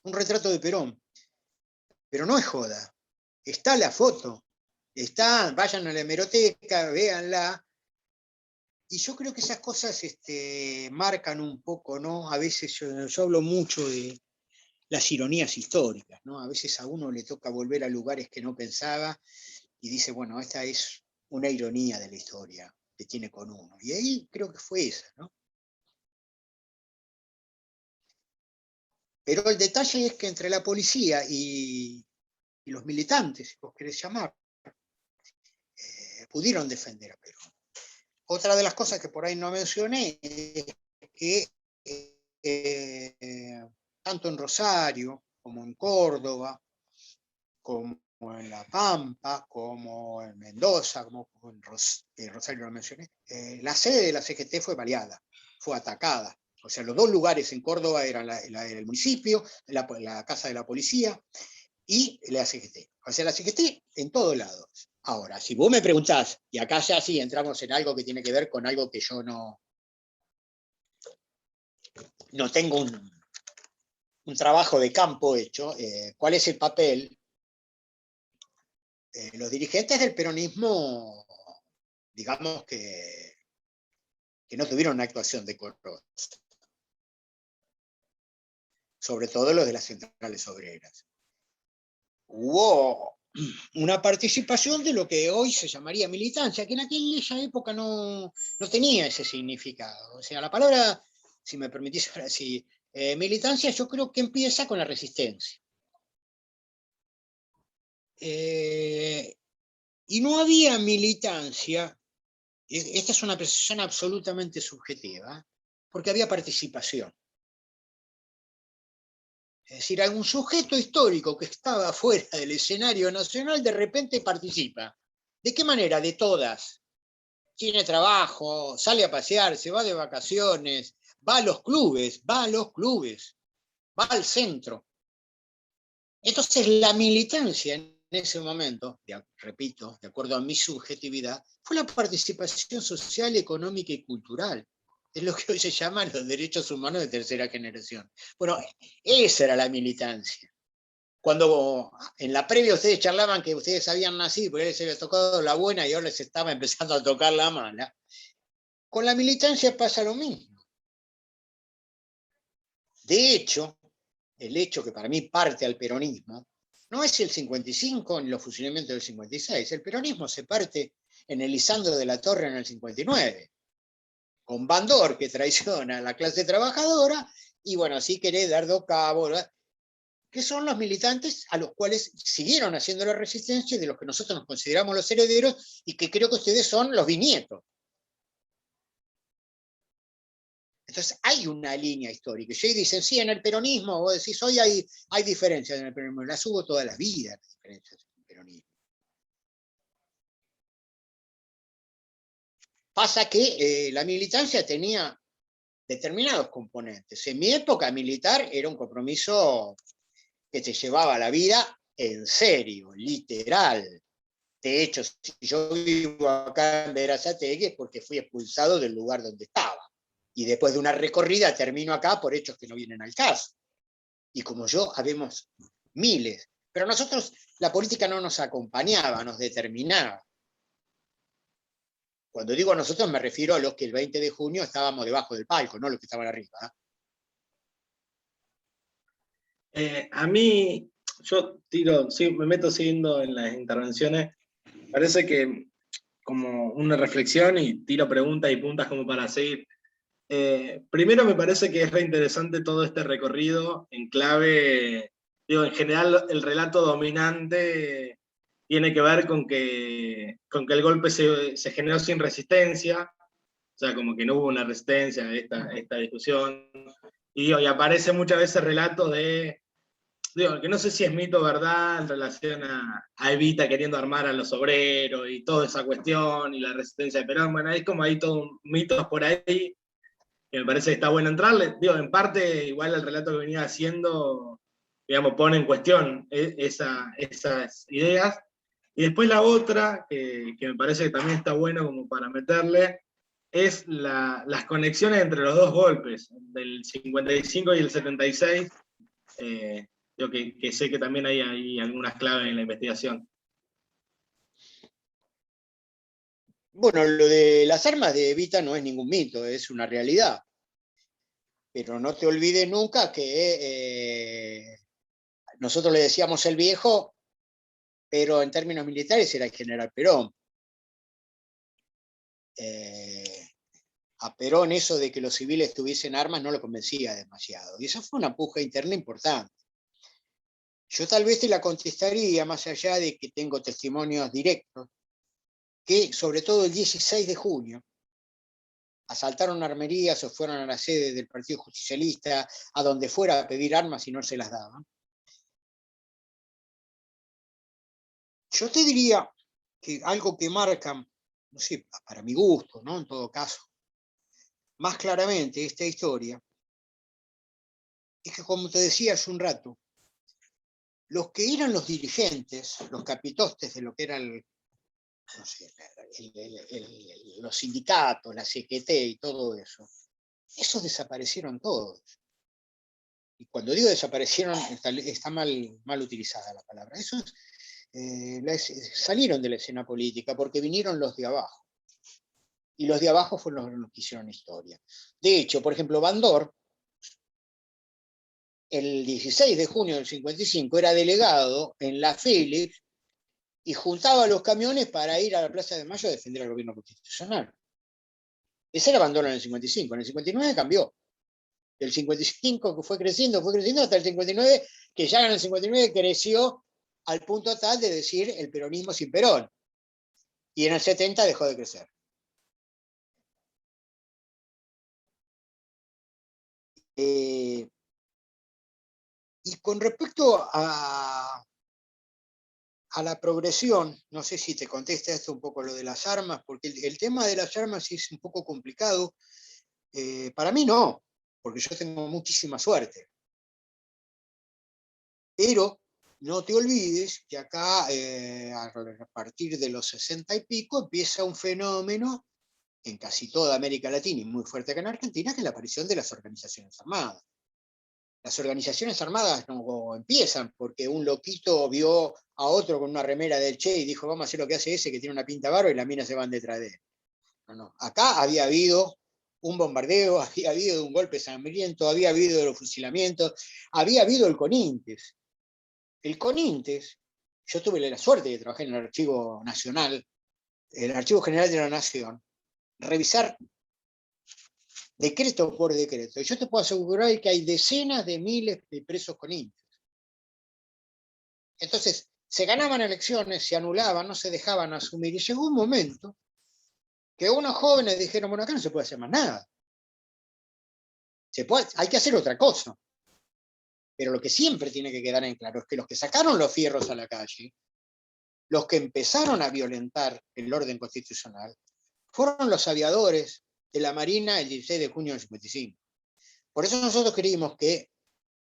Un retrato de Perón. Pero no es joda. Está la foto. Vayan a la hemeroteca, véanla. Y yo creo que esas cosas marcan un poco, ¿no? A veces yo hablo mucho de las ironías históricas, ¿no? A veces a uno le toca volver a lugares que no pensaba y dice, bueno, esta es una ironía de la historia que tiene con uno. Y ahí creo que fue esa, ¿no? Pero el detalle es que entre la policía y los militantes, si vos querés llamar, pudieron defender a Perón. Otra de las cosas que por ahí no mencioné es que tanto en Rosario como en Córdoba, como en La Pampa, como en Mendoza, como en Rosario lo mencioné, la sede de la CGT fue baleada, fue atacada. O sea, los dos lugares en Córdoba eran el municipio, la casa de la policía y la CGT. O sea, la CGT en todos lados. Ahora, si vos me preguntás, y acá ya sí entramos en algo que tiene que ver con algo que yo no tengo un trabajo de campo hecho, ¿cuál es el papel? Los dirigentes del peronismo, digamos que no tuvieron una actuación decorosa, sobre todo los de las centrales obreras. Hubo una participación de lo que hoy se llamaría militancia, que en aquella época no tenía ese significado. O sea, la palabra, si me permitís ahora sí, militancia yo creo que empieza con la resistencia. Y no había militancia, esta es una apreciación absolutamente subjetiva, porque había participación. Es decir, algún sujeto histórico que estaba fuera del escenario nacional de repente participa. ¿De qué manera? De todas. Tiene trabajo, sale a pasear, se va de vacaciones, va a los clubes, va al centro. Entonces la militancia en ese momento, repito, de acuerdo a mi subjetividad, fue la participación social, económica y cultural. Es lo que hoy se llaman los derechos humanos de tercera generación. Bueno, esa era la militancia. Cuando en la previa ustedes charlaban que ustedes habían nacido porque les había tocado la buena y ahora les estaba empezando a tocar la mala, con la militancia pasa lo mismo. De hecho, el hecho que para mí parte al peronismo no es el 55 ni los fusilamientos del 56. El peronismo se parte en el Lisandro de la Torre en el 59, con Bandor que traiciona a la clase trabajadora y bueno, así querés dar dos cabos, ¿verdad? Que son los militantes a los cuales siguieron haciendo la resistencia y de los que nosotros nos consideramos los herederos y que creo que ustedes son los bisnietos. Entonces hay una línea histórica. Y dicen, sí, en el peronismo, vos decís, hoy hay diferencias en el peronismo. Las hubo toda la vida, las diferencias en el peronismo. Pasa que la militancia tenía determinados componentes. En mi época militar era un compromiso que te llevaba la vida en serio, literal. De hecho, si yo vivo acá en Berazategui es porque fui expulsado del lugar donde estaba. Y después de una recorrida termino acá por hechos que no vienen al caso. Y como yo, habemos miles. Pero a nosotros la política no nos acompañaba, nos determinaba. Cuando digo a nosotros me refiero a los que el 20 de junio estábamos debajo del palco, no los que estaban arriba. A mí, yo tiro, sí, me meto siguiendo en las intervenciones, parece que como una reflexión y tiro preguntas y puntas como para seguir. Primero me parece que es reinteresante todo este recorrido en clave, digo, en general el relato dominante tiene que ver con que el golpe se generó sin resistencia, o sea, como que no hubo una resistencia a esta discusión, y aparece muchas veces relatos de, digo, que no sé si es mito o verdad en relación a Evita queriendo armar a los obreros y toda esa cuestión y la resistencia de Perón. Bueno, hay como ahí todos mitos por ahí que me parece que está bueno entrarle. Digo, en parte, igual el relato que venía haciendo, digamos, pone en cuestión esas ideas. Y después la otra, que me parece que también está bueno como para meterle, es las conexiones entre los dos golpes, del 55 y el 76. Yo que sé que también hay algunas claves en la investigación. Bueno, lo de las armas de Evita no es ningún mito, es una realidad. Pero no te olvides nunca que nosotros le decíamos el viejo, pero en términos militares era el general Perón. A Perón eso de que los civiles tuviesen armas no lo convencía demasiado. Y eso fue una puja interna importante. Yo tal vez te la contestaría, más allá de que tengo testimonios directos, que sobre todo el 16 de junio asaltaron armerías o fueron a la sede del Partido Justicialista, a donde fuera a pedir armas y no se las daban. Yo te diría que algo que marca, no sé, para mi gusto, ¿no? En todo caso, más claramente esta historia, es que como te decía hace un rato, los que eran los dirigentes, los capitostes de lo que era no sé, los sindicatos, la CGT y todo eso, esos desaparecieron todos. Y cuando digo desaparecieron, está mal utilizada la palabra. Esos salieron de la escena política porque vinieron los de abajo. Y los de abajo fueron los que hicieron historia. De hecho, por ejemplo, Bandor, el 16 de junio del 55, era delegado en la Philips y juntaba los camiones para ir a la Plaza de Mayo a defender al gobierno constitucional. Ese era Bandor en el 55. En el 59 cambió. El 55 que fue creciendo hasta el 59, que ya en el 59 creció al punto tal de decir el peronismo sin Perón. Y en el 70 dejó de crecer. Y con respecto a la progresión, no sé si te contesta esto un poco lo de las armas, porque el tema de las armas es un poco complicado. Para mí no, porque yo tengo muchísima suerte. Pero no te olvides que acá, a partir de los 60 y pico, empieza un fenómeno en casi toda América Latina y muy fuerte acá en Argentina, que es la aparición de las organizaciones armadas. Las organizaciones armadas no empiezan porque un loquito vio a otro con una remera del Che y dijo, vamos a hacer lo que hace ese que tiene una pinta bárbara, y las minas se van detrás de él. No. Acá había habido un bombardeo, había habido un golpe sangriento, había habido los fusilamientos, había habido el Conintes. El Conintes, yo tuve la suerte de trabajar en el Archivo Nacional, el Archivo General de la Nación, revisar decreto por decreto. Y yo te puedo asegurar que hay decenas de miles de presos Conintes. Entonces, se ganaban elecciones, se anulaban, no se dejaban asumir, y llegó un momento que unos jóvenes dijeron, bueno, acá no se puede hacer más nada. Hay que hacer otra cosa. Pero lo que siempre tiene que quedar en claro es que los que sacaron los fierros a la calle, los que empezaron a violentar el orden constitucional, fueron los aviadores de la Marina el 16 de junio del 55. Por eso nosotros creímos que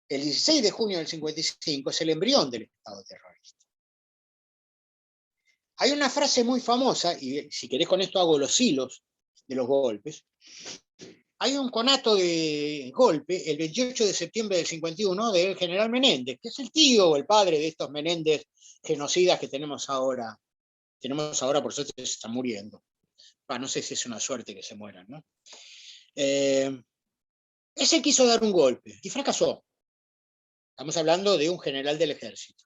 el 16 de junio del 55 es el embrión del Estado terrorista. Hay una frase muy famosa, y si querés con esto hago los hilos de los golpes. Hay un conato de golpe el 28 de septiembre del 51 del general Menéndez, que es el tío o el padre de estos Menéndez genocidas que tenemos ahora. Tenemos ahora, por suerte, se están muriendo. No sé si es una suerte que se mueran, ¿no? Ese quiso dar un golpe y fracasó. Estamos hablando de un general del ejército.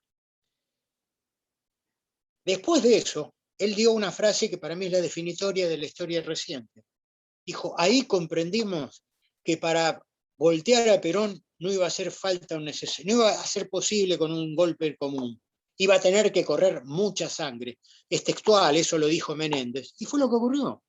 Después de eso, él dio una frase que para mí es la definitoria de la historia reciente. Dijo, ahí comprendimos que para voltear a Perón no iba a hacer falta no iba a ser posible con un golpe común. Iba a tener que correr mucha sangre. Es textual, eso lo dijo Menéndez. Y fue lo que ocurrió.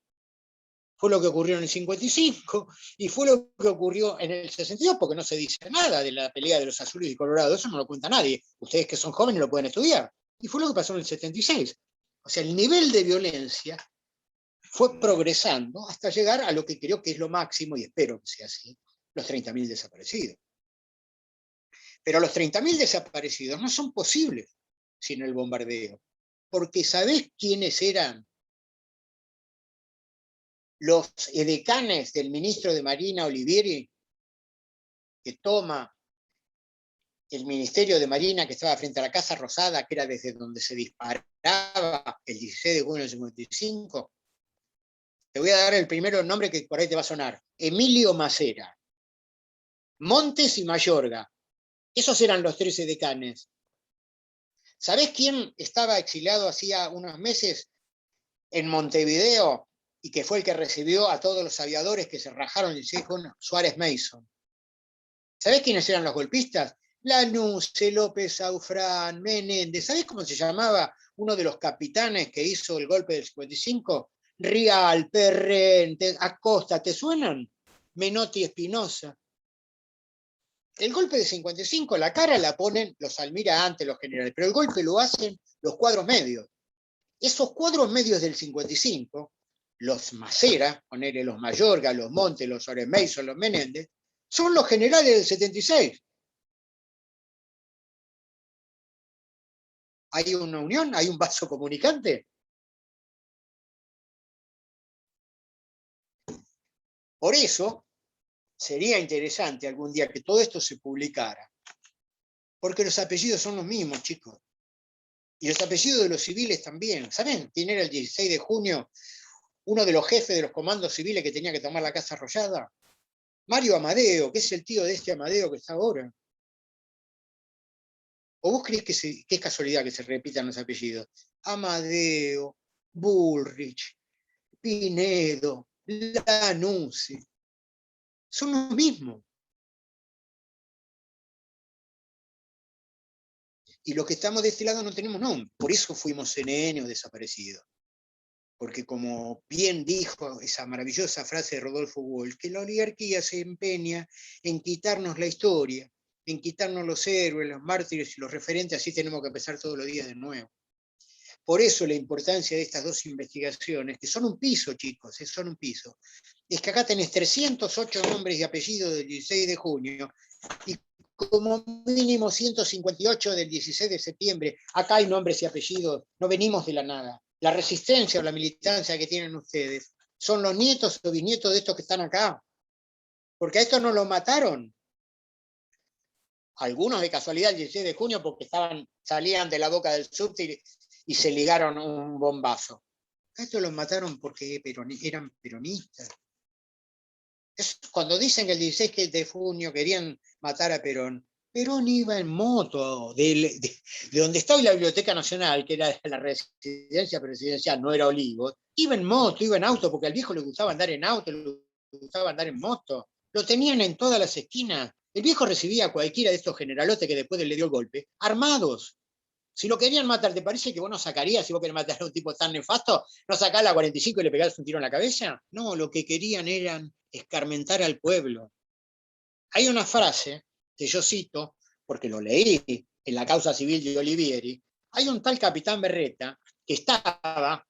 Fue lo que ocurrió en el 55 y fue lo que ocurrió en el 62, porque no se dice nada de la pelea de los azules y colorados, eso no lo cuenta nadie. Ustedes que son jóvenes lo pueden estudiar. Y fue lo que pasó en el 76. O sea, el nivel de violencia fue progresando hasta llegar a lo que creo que es lo máximo, y espero que sea así, los 30.000 desaparecidos. Pero los 30.000 desaparecidos no son posibles sin el bombardeo, porque ¿sabés quiénes eran los edecanes del ministro de Marina Olivieri, que toma el Ministerio de Marina que estaba frente a la Casa Rosada, que era desde donde se disparaba el 16 de junio del 55? Te voy a dar el primero nombre que por ahí te va a sonar. Emilio Macera. Montes y Mayorga. Esos eran los 3 edecanes. ¿Sabés quién estaba exiliado hacía unos meses en Montevideo y que fue el que recibió a todos los aviadores que se rajaron el 16 de junio? Suárez Mason. ¿Sabés quiénes eran los golpistas? Lanusse, López Aufrán, Menéndez. ¿Sabés cómo se llamaba uno de los capitanes que hizo el golpe del 55? Rial, Perren, Acosta, ¿te suenan? Menotti, Espinosa. El golpe de 55, la cara la ponen los almirantes, los generales, pero el golpe lo hacen los cuadros medios. Esos cuadros medios del 55, los Macera, ponerle los Mayorga, los Montes, los Suárez Mason, los Menéndez, son los generales del 76. ¿Hay una unión? ¿Hay un vaso comunicante? Por eso sería interesante algún día que todo esto se publicara, porque los apellidos son los mismos, chicos. Y los apellidos de los civiles también. ¿Saben quién era el 16 de junio uno de los jefes de los comandos civiles que tenía que tomar la Casa Arrollada? Mario Amadeo, que es el tío de este Amadeo que está ahora. ¿O vos creés que es casualidad que se repitan los apellidos? Amadeo, Bullrich, Pinedo, Lanusse. Son los mismos. Y los que estamos de este lado no tenemos nombre. Por eso fuimos CNN o desaparecidos. Porque como bien dijo esa maravillosa frase de Rodolfo Walsh, que la oligarquía se empeña en quitarnos la historia, en quitarnos los héroes, los mártires y los referentes, así tenemos que empezar todos los días de nuevo. Por eso la importancia de estas dos investigaciones, que son un piso, chicos, son un piso, es que acá tenés 308 nombres y apellidos del 16 de junio, y como mínimo 158 del 16 de septiembre, acá hay nombres y apellidos, no venimos de la nada. La resistencia o la militancia que tienen ustedes son los nietos o bisnietos de estos que están acá, porque a estos no los mataron. Algunos de casualidad el 16 de junio porque salían de la boca del subte y se ligaron un bombazo. A estos los mataron porque eran peronistas. Cuando dicen que el 16 de junio querían matar a Perón, Perón iba en moto de donde está hoy la Biblioteca Nacional, que era la residencia presidencial, no era Olivos, iba en moto, iba en auto, porque al viejo le gustaba andar en auto, le gustaba andar en moto. Lo tenían en todas las esquinas. El viejo recibía a cualquiera de estos generalotes que después le dio el golpe, armados. Si lo querían matar, ¿te parece que vos no sacarías, si vos querés matar a un tipo tan nefasto, no sacás la 45 y le pegás un tiro en la cabeza? No, lo que querían eran escarmentar al pueblo. Hay una frase que yo cito, porque lo leí en la causa civil de Olivieri. Hay un tal capitán Berreta que estaba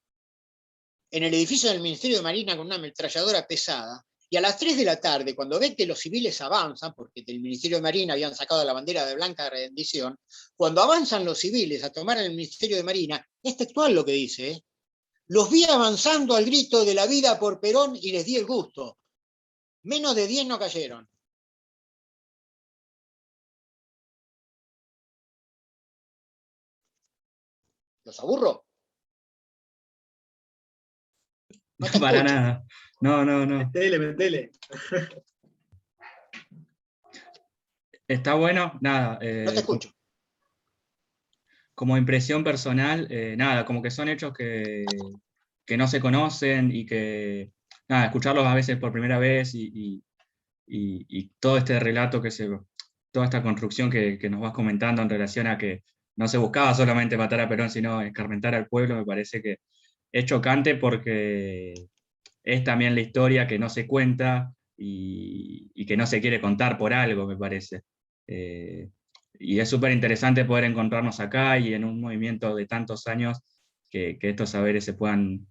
en el edificio del Ministerio de Marina con una ametralladora pesada, y a las 3 de la tarde, cuando ve que los civiles avanzan, porque del Ministerio de Marina habían sacado la bandera de blanca rendición, cuando avanzan los civiles a tomar el Ministerio de Marina, es textual lo que dice, ¿eh? Los vi avanzando al grito de la vida por Perón y les di el gusto. Menos de 10 no cayeron. ¿Los aburro? No te Para escucho. nada. No, no, no. Metele. Está bueno, nada. No te escucho. Como impresión personal, nada, como que son hechos que no se conocen y que, nada, escucharlos a veces por primera vez y todo este relato toda esta construcción que nos vas comentando en relación a que no se buscaba solamente matar a Perón, sino escarmentar al pueblo, me parece que es chocante porque es también la historia que no se cuenta y que no se quiere contar por algo, me parece. Y es súper interesante poder encontrarnos acá y en un movimiento de tantos años que estos saberes se puedan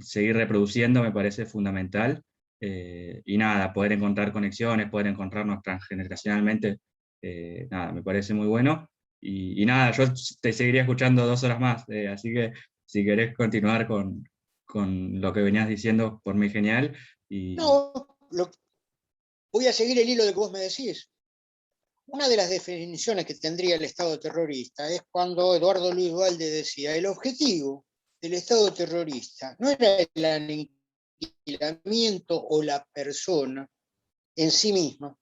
seguir reproduciendo, me parece fundamental. Y nada, poder encontrar conexiones, poder encontrarnos transgeneracionalmente, nada, me parece muy bueno. Y nada, yo te seguiría escuchando 2 horas más, así que si querés continuar con lo que venías diciendo, por mí genial. Y No, voy a seguir el hilo de que vos me decís. Una de las definiciones que tendría el Estado terrorista es cuando Eduardo Luis Duhalde decía: el objetivo del Estado terrorista no era el aniquilamiento o la persona en sí misma,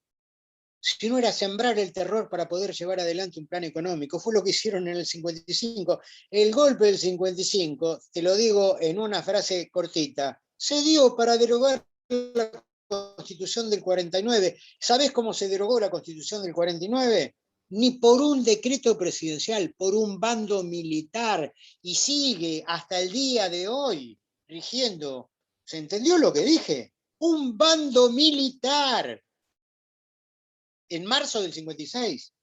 sino era sembrar el terror para poder llevar adelante un plan económico. Fue lo que hicieron en el 55. El golpe del 55, te lo digo en una frase cortita, se dio para derogar la Constitución del 49. ¿Sabés cómo se derogó la Constitución del 49? Ni por un decreto presidencial, por un bando militar, y sigue hasta el día de hoy rigiendo. ¿Se entendió lo que dije? Un bando militar en marzo del 56.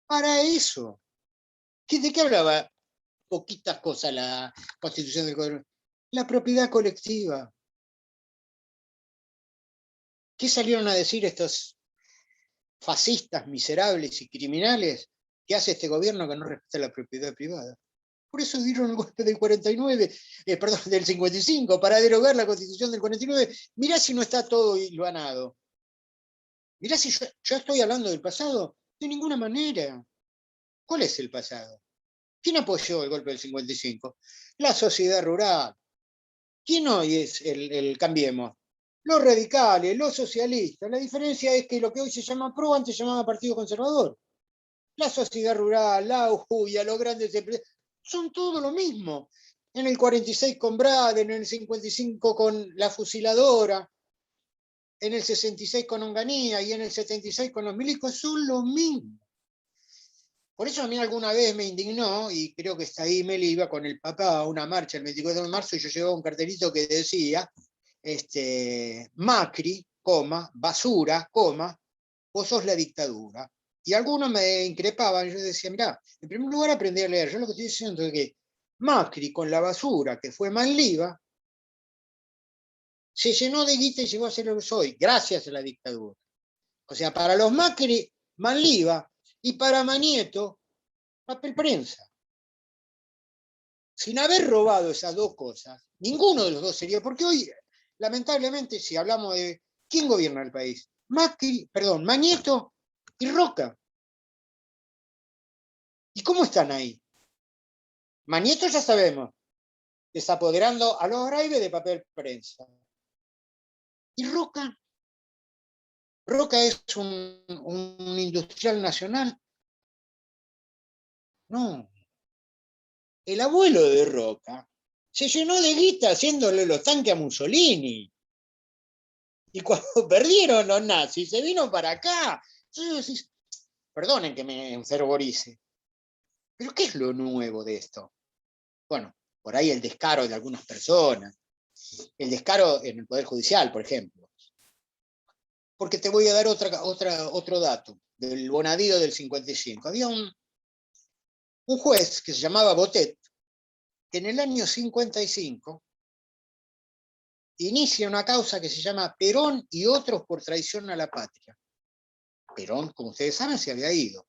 Para eso. ¿De qué hablaba? Poquitas cosas la Constitución del 49. La propiedad colectiva. ¿Qué salieron a decir estos fascistas miserables y criminales? ¿Qué hace este gobierno que no respeta la propiedad privada? Por eso dieron el golpe del 49, perdón, del 55, para derogar la Constitución del 49. Mirá si no está todo hilvanado. Mirá si yo estoy hablando del pasado. De ninguna manera. ¿Cuál es el pasado? ¿Quién apoyó el golpe del 55? La sociedad rural. ¿Quién hoy es el Cambiemos? Los radicales, los socialistas. La diferencia es que lo que hoy se llama PRO antes se llamaba Partido Conservador. La sociedad rural, la UJUIA, los grandes empresas, son todo lo mismo. En el 46 con Braden, en el 55 con la fusiladora, en el 66 con Onganía y en el 76 con los milicos, son lo mismo. Por eso a mí alguna vez me indignó, y creo que está ahí Meli, iba con el papá a una marcha el 24 de marzo y yo llevaba un cartelito que decía, Macri, basura, vos sos la dictadura. Y algunos me increpaban, yo decía, mirá, en primer lugar aprendí a leer, yo lo que estoy diciendo es que Macri con la basura que fue Manliva, se llenó de guita y llegó a ser lo que soy, gracias a la dictadura. O sea, para los Macri, Manliva, y para Manieto, papel prensa. Sin haber robado esas dos cosas, ninguno de los dos sería, porque hoy, lamentablemente, si hablamos de quién gobierna el país, Manieto y Roca. ¿Y cómo están ahí? Manieto ya sabemos, desapoderando a los Araibe de papel prensa. ¿Y Roca? ¿Roca es un industrial nacional? No. El abuelo de Roca se llenó de guita haciéndole los tanques a Mussolini. Y cuando perdieron los nazis, se vino para acá. Entonces, perdonen que me enfervorice, pero ¿qué es lo nuevo de esto? Bueno, por ahí el descaro de algunas personas, el descaro en el Poder Judicial, por ejemplo. Porque te voy a dar otro dato del Bonadío del 55. Había un juez que se llamaba Botet, que en el año 55 inicia una causa que se llama Perón y otros por traición a la patria. Perón, como ustedes saben, se había ido.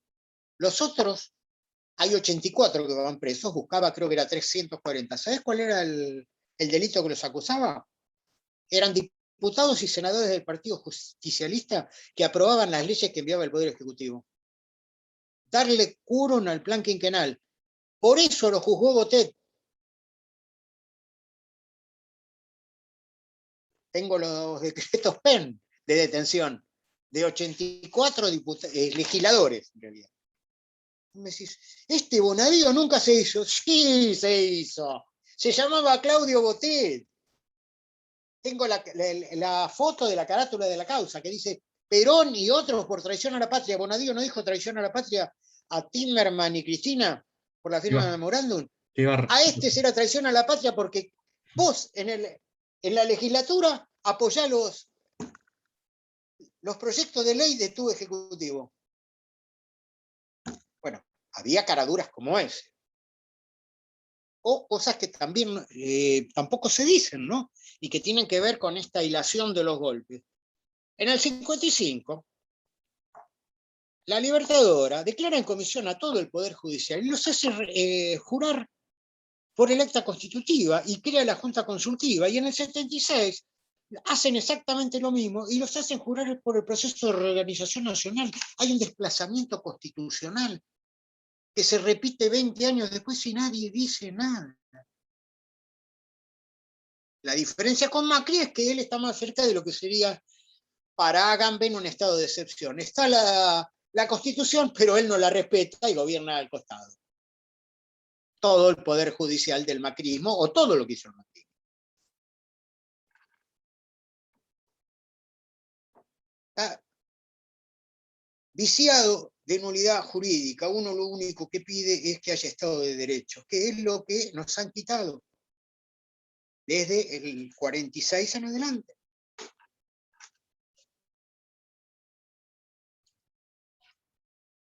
Los otros, hay 84 que van presos, buscaba, creo que era 340. ¿Sabés cuál era el delito que los acusaba? Eran diputados y senadores del Partido Justicialista que aprobaban las leyes que enviaba el Poder Ejecutivo. Darle quórum al plan quinquenal. Por eso lo juzgó Botet. Tengo los decretos PEN de detención de 84 legisladores, en realidad. Me decís, ¿este Bonadío nunca se hizo? Sí, se hizo. Se llamaba Claudio Botet. Tengo la foto de la carátula de la causa que dice Perón y otros por traición a la patria. Bonadío no dijo traición a la patria a Timerman y Cristina por la firma de memorándum. A este será traición a la patria porque vos en la legislatura apoyás los proyectos de ley de tu ejecutivo. Bueno, había caraduras como ese. O cosas que también tampoco se dicen, ¿no? Y que tienen que ver con esta hilación de los golpes. En el 55, la Libertadora declara en comisión a todo el Poder Judicial y los hace jurar por el acta constitutiva y crea la Junta Consultiva. Y en el 76 hacen exactamente lo mismo y los hacen jurar por el proceso de reorganización nacional. Hay un desplazamiento constitucional que se repite 20 años después y nadie dice nada. La diferencia con Macri es que él está más cerca de lo que sería para Agamben un estado de excepción. Está la Constitución, pero él no la respeta y gobierna al costado. Todo el poder judicial del macrismo, o todo lo que hizo el macrismo. Está viciado de nulidad jurídica. Uno lo único que pide es que haya Estado de Derecho, que es lo que nos han quitado desde el 46 en adelante.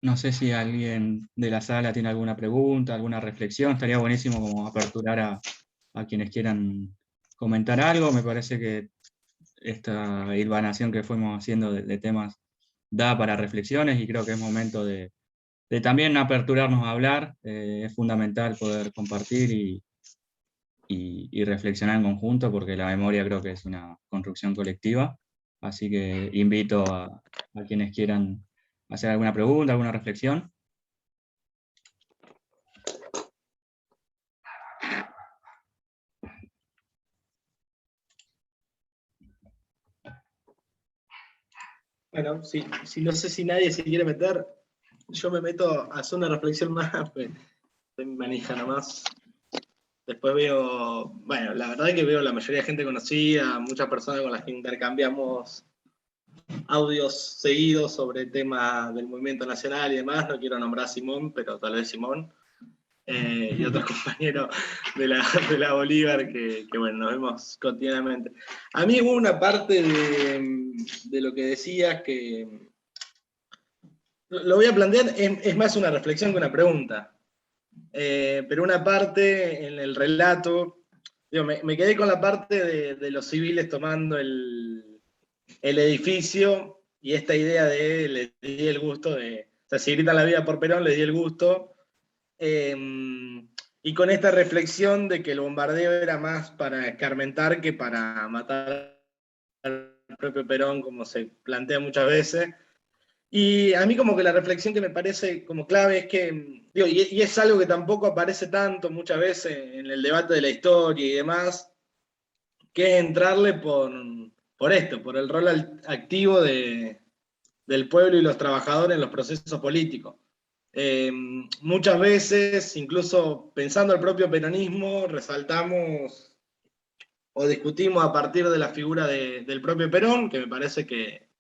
No sé si alguien de la sala tiene alguna pregunta, alguna reflexión. Estaría buenísimo como aperturar a quienes quieran comentar algo. Me parece que esta hilvanación que fuimos haciendo de temas da para reflexiones y creo que es momento de también aperturarnos a hablar. Es fundamental poder compartir y reflexionar en conjunto porque la memoria creo que es una construcción colectiva. Así que invito a quienes quieran hacer alguna pregunta, alguna reflexión. Bueno, si no sé si nadie se quiere meter, yo me meto a hacer una reflexión más, pues, estoy manija nomás. Después veo, bueno, la verdad es que veo la mayoría de gente conocida, muchas personas con las que intercambiamos audios seguidos sobre temas del movimiento nacional y demás. No quiero nombrar a Simón, pero tal vez Simón. Y otros compañeros de la Bolívar que bueno, nos vemos cotidianamente. A mí hubo una parte de lo que decías que lo voy a plantear, es más una reflexión que una pregunta. Pero una parte en el relato, digo, me quedé con la parte de los civiles tomando el edificio y esta idea de le di el gusto de, o sea, si gritan la vida por Perón, le di el gusto. Y con esta reflexión de que el bombardeo era más para escarmentar que para matar al propio Perón, como se plantea muchas veces. Y a mí como que la reflexión que me parece como clave es que, digo, y es algo que tampoco aparece tanto muchas veces en el debate de la historia y demás, que es entrarle por esto, por el rol activo del pueblo y los trabajadores en los procesos políticos. Muchas veces, incluso pensando el propio peronismo, resaltamos o discutimos a partir de la figura del propio Perón, que me parece que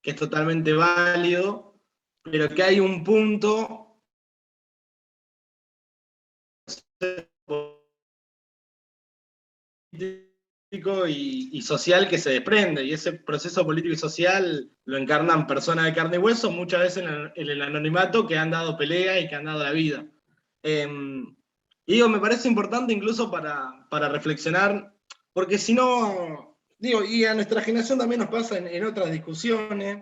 es totalmente válido, pero que hay un punto político y social que se desprende, y ese proceso político y social lo encarnan personas de carne y hueso, muchas veces en el anonimato, que han dado pelea y que han dado la vida. Y digo, me parece importante incluso para reflexionar porque si no, digo, y a nuestra generación también nos pasa en otras discusiones,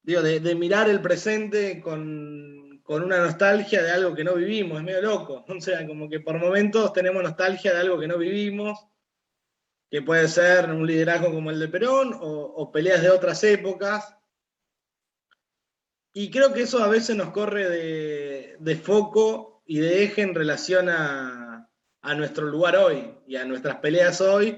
digo, de mirar el presente con una nostalgia de algo que no vivimos, es medio loco. O sea, como que por momentos tenemos nostalgia de algo que no vivimos, que puede ser un liderazgo como el de Perón o peleas de otras épocas. Y creo que eso a veces nos corre de foco y de eje en relación a nuestro lugar hoy y a nuestras peleas hoy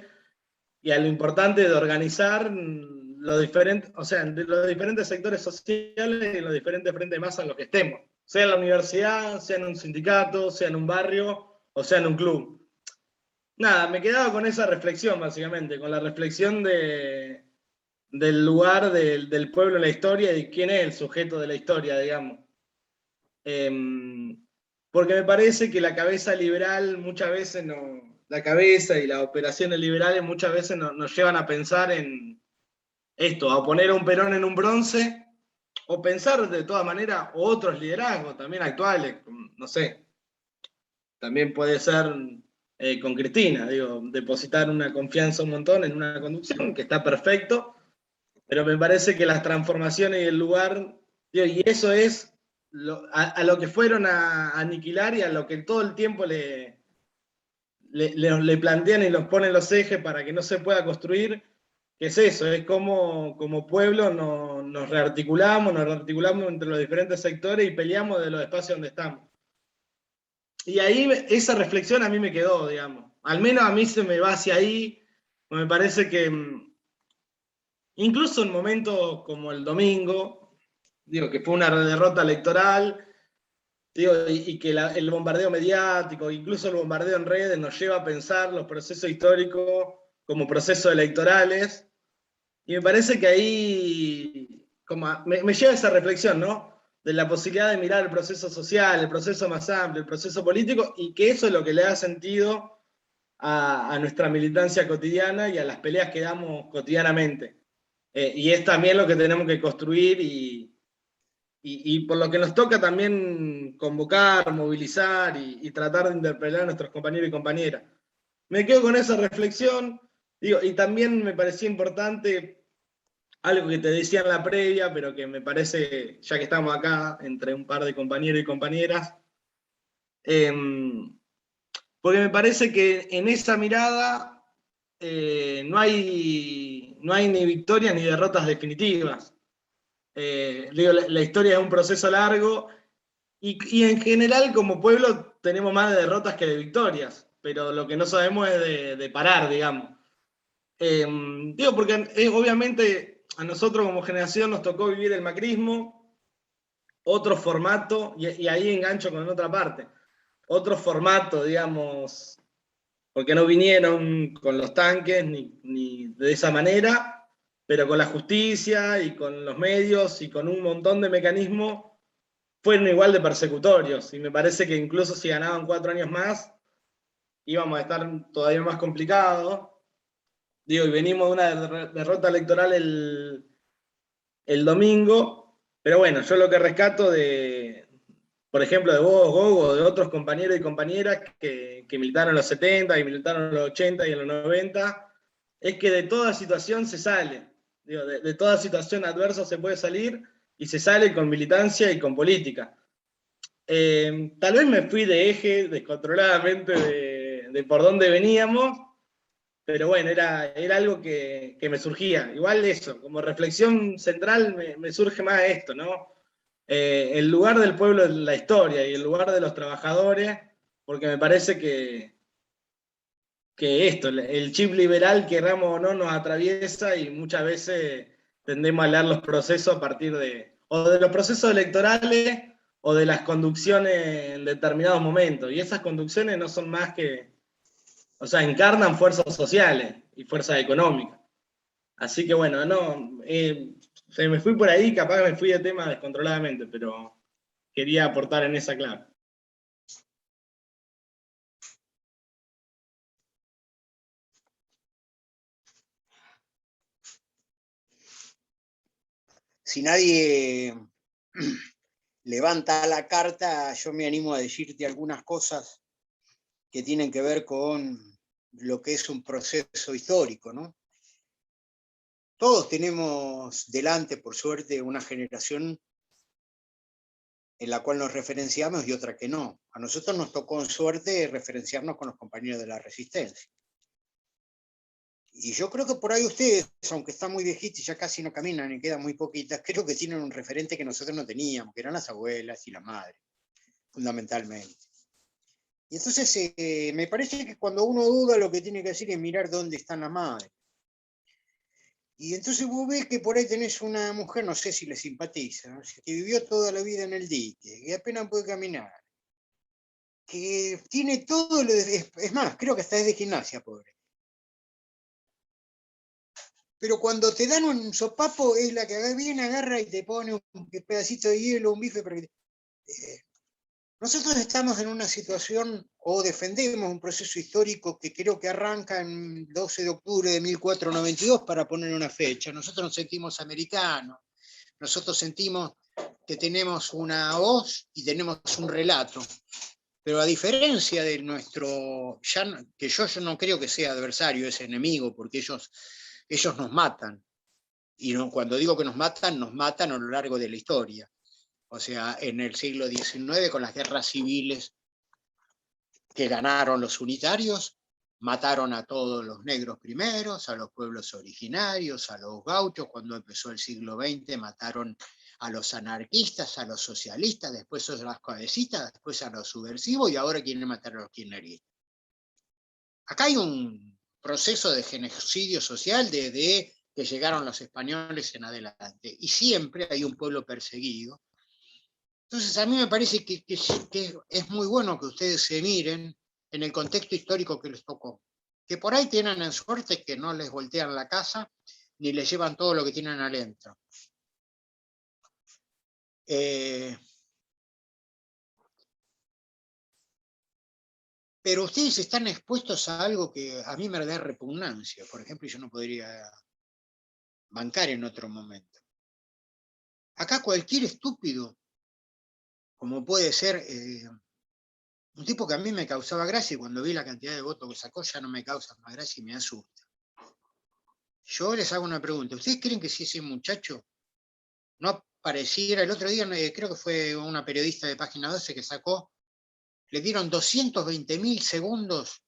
y a lo importante de organizar los diferentes, o sea, de los diferentes sectores sociales y los diferentes frentes de masa en los que estemos, sea en la universidad, sea en un sindicato, sea en un barrio o sea en un club. Nada, me quedaba con esa reflexión básicamente, con la reflexión del lugar del pueblo en la historia y quién es el sujeto de la historia, digamos. Porque me parece que la cabeza liberal muchas veces no, la cabeza y las operaciones liberales muchas veces nos llevan a pensar en esto, a poner a un Perón en un bronce, o pensar de todas maneras otros liderazgos también actuales, no sé, también puede ser con Cristina, digo, depositar una confianza un montón en una conducción, que está perfecto, pero me parece que las transformaciones y el lugar, digo, y eso es a lo que fueron a aniquilar y a lo que todo el tiempo le plantean y los ponen los ejes para que no se pueda construir, que es eso, es como pueblo nos rearticulamos entre los diferentes sectores y peleamos de los espacios donde estamos. Y ahí esa reflexión a mí me quedó, digamos. Al menos a mí se me va hacia ahí. Me parece que incluso en momentos como el domingo, digo, que fue una derrota electoral, digo, y que el bombardeo mediático, incluso el bombardeo en redes, nos lleva a pensar los procesos históricos como procesos electorales. Y me parece que ahí me lleva a esa reflexión, ¿no? De la posibilidad de mirar el proceso social, el proceso más amplio, el proceso político, y que eso es lo que le da sentido a nuestra militancia cotidiana y a las peleas que damos cotidianamente. Y es también lo que tenemos que construir y por lo que nos toca también convocar, movilizar y tratar de interpelar a nuestros compañeros y compañeras. Me quedo con esa reflexión, digo, y también me parecía importante algo que te decía en la previa, pero que me parece, ya que estamos acá entre un par de compañeros y compañeras, porque me parece que en esa mirada no hay ni victorias ni derrotas definitivas. Digo, la historia es un proceso largo y en general como pueblo tenemos más de derrotas que de victorias, pero lo que no sabemos es de parar, digamos. Digo, porque obviamente a nosotros como generación nos tocó vivir el macrismo, otro formato, y ahí engancho con otra parte, otro formato, digamos, porque no vinieron con los tanques ni de esa manera, pero con la justicia y con los medios y con un montón de mecanismos fueron igual de persecutorios. Y me parece que incluso si ganaban 4 años más, íbamos a estar todavía más complicados. Digo, y venimos de una derrota electoral el domingo, pero bueno, yo lo que rescato por ejemplo, de vos, Gogo, de otros compañeros y compañeras que militaron en los 70 y militaron en los 80 y en los 90, es que de toda situación se sale. Digo, de toda situación adversa se puede salir y se sale con militancia y con política. Tal vez me fui de eje descontroladamente de por dónde veníamos, pero bueno, era algo que me surgía. Igual eso, como reflexión central me surge más esto, ¿no? El lugar del pueblo en la historia y el lugar de los trabajadores, porque me parece que esto, el chip liberal, querramos o no, nos atraviesa y muchas veces tendemos a leer los procesos a partir o de los procesos electorales o de las conducciones en determinados momentos. Y esas conducciones no son más que, o sea, encarnan fuerzas sociales y fuerzas económicas. Así que bueno, no, se me fui por ahí, capaz me fui de tema descontroladamente, pero quería aportar en esa clave. Si nadie levanta la carta, yo me animo a decirte algunas cosas que tienen que ver con lo que es un proceso histórico, ¿no? Todos tenemos delante, por suerte, una generación en la cual nos referenciamos y otra que no. A nosotros nos tocó en suerte referenciarnos con los compañeros de la Resistencia. Y yo creo que por ahí ustedes, aunque están muy viejitos y ya casi no caminan y quedan muy poquitas, creo que tienen un referente que nosotros no teníamos, que eran las abuelas y las madres, fundamentalmente. Y entonces me parece que cuando uno duda lo que tiene que hacer es mirar dónde están las madres. Y entonces vos ves que por ahí tenés una mujer, no sé si le simpatiza, ¿no? Que vivió toda la vida en el dique, que apenas puede caminar, que tiene todo, es más, creo que hasta es de gimnasia, pobre. Pero cuando te dan un sopapo, es la que viene, agarra y te pone un pedacito de hielo, un bife. Nosotros estamos en una situación, o defendemos un proceso histórico que creo que arranca en 12 de octubre de 1492, para poner una fecha. Nosotros nos sentimos americanos, nosotros sentimos que tenemos una voz y tenemos un relato. Pero a diferencia de nuestro, que yo no creo que sea adversario, es enemigo, porque ellos nos matan. Y no, cuando digo que nos matan a lo largo de la historia. O sea, en el siglo XIX, con las guerras civiles que ganaron los unitarios, mataron a todos los negros primeros, a los pueblos originarios, a los gauchos. Cuando empezó el siglo XX, mataron a los anarquistas, a los socialistas, después a las cabecitas, después a los subversivos, y ahora quieren matar a los kirchneristas. Acá hay un proceso de genocidio social desde que llegaron los españoles en adelante, y siempre hay un pueblo perseguido. Entonces a mí me parece que es muy bueno que ustedes se miren en el contexto histórico que les tocó, que por ahí tienen en suerte que no les voltean la casa, ni les llevan todo lo que tienen adentro. Pero ustedes están expuestos a algo que a mí me da repugnancia. Por ejemplo, yo no podría bancar en otro momento. Acá cualquier estúpido, como puede ser un tipo que a mí me causaba gracia, y cuando vi la cantidad de votos que sacó ya no me causa más gracia y me asusta. Yo les hago una pregunta. ¿Ustedes creen que si ese muchacho no apareciera el otro día, creo que fue una periodista de Página 12 que sacó, le dieron 220.000 segundos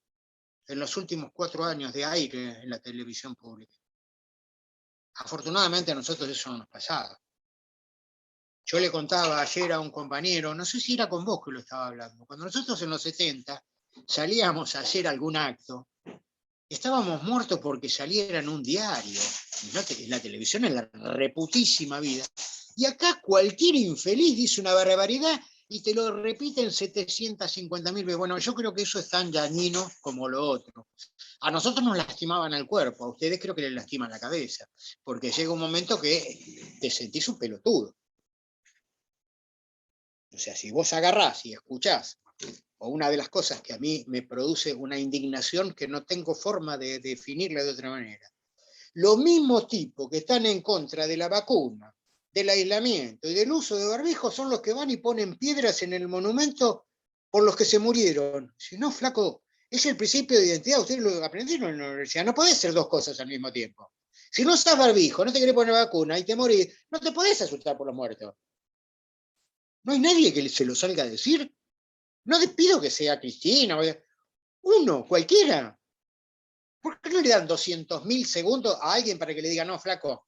en los últimos 4 años de aire en la televisión pública? Afortunadamente a nosotros eso no nos pasaba. Yo le contaba ayer a un compañero, no sé si era con vos que lo estaba hablando, cuando nosotros en los 70 salíamos a hacer algún acto, estábamos muertos porque saliera en un diario, en la televisión, en la reputísima vida. Y acá cualquier infeliz dice una barbaridad y te lo repiten 750.000 veces. Bueno, yo creo que eso es tan dañino como lo otro. A nosotros nos lastimaban el cuerpo, a ustedes creo que les lastiman la cabeza, porque llega un momento que te sentís un pelotudo. O sea, si vos agarrás y escuchás, o una de las cosas que a mí me produce una indignación que no tengo forma de definirla de otra manera, los mismos tipos que están en contra de la vacuna, del aislamiento y del uso de barbijo son los que van y ponen piedras en el monumento por los que se murieron. Si no, flaco, es el principio de identidad, ustedes lo aprendieron en la universidad, no podés hacer dos cosas al mismo tiempo. Si no usás barbijo, no te querés poner vacuna y te morís, no te podés asustar por los muertos. No hay nadie que se lo salga a decir. No te pido que sea Cristina, uno, cualquiera. ¿Por qué no le dan 200.000 segundos a alguien para que le diga, no, flaco,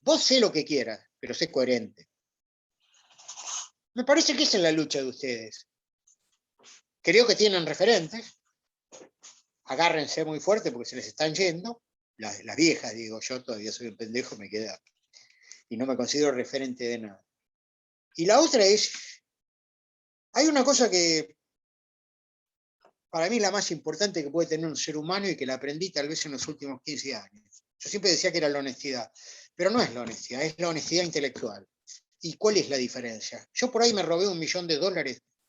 vos sé lo que quieras, pero sé coherente? Me parece que esa es la lucha de ustedes. Creo que tienen referentes. Agárrense muy fuerte porque se les están yendo. Las viejas, digo, yo todavía soy un pendejo, me queda. Y no me considero referente de nada. Y la otra es, hay una cosa que para mí la más importante que puede tener un ser humano y que la aprendí tal vez en los últimos 15 años. Yo siempre decía que era la honestidad, pero no es la honestidad, es la honestidad intelectual. ¿Y cuál es la diferencia? Yo por ahí me robé $1 millón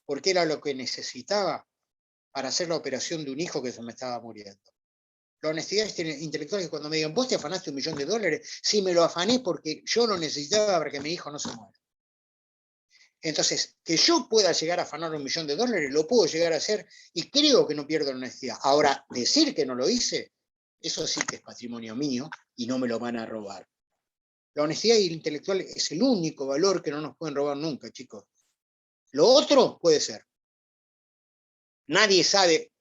porque era lo que necesitaba para hacer la operación de un hijo que se me estaba muriendo. La honestidad intelectual es cuando me digan, vos te afanaste $1 millón, sí, me lo afané porque yo lo necesitaba para que mi hijo no se muera. Entonces, que yo pueda llegar a afanar $1 millón, lo puedo llegar a hacer y creo que no pierdo la honestidad. Ahora, decir que no lo hice, eso sí que es patrimonio mío y no me lo van a robar. La honestidad intelectual es el único valor que no nos pueden robar nunca, chicos. Lo otro puede ser. Nadie sabe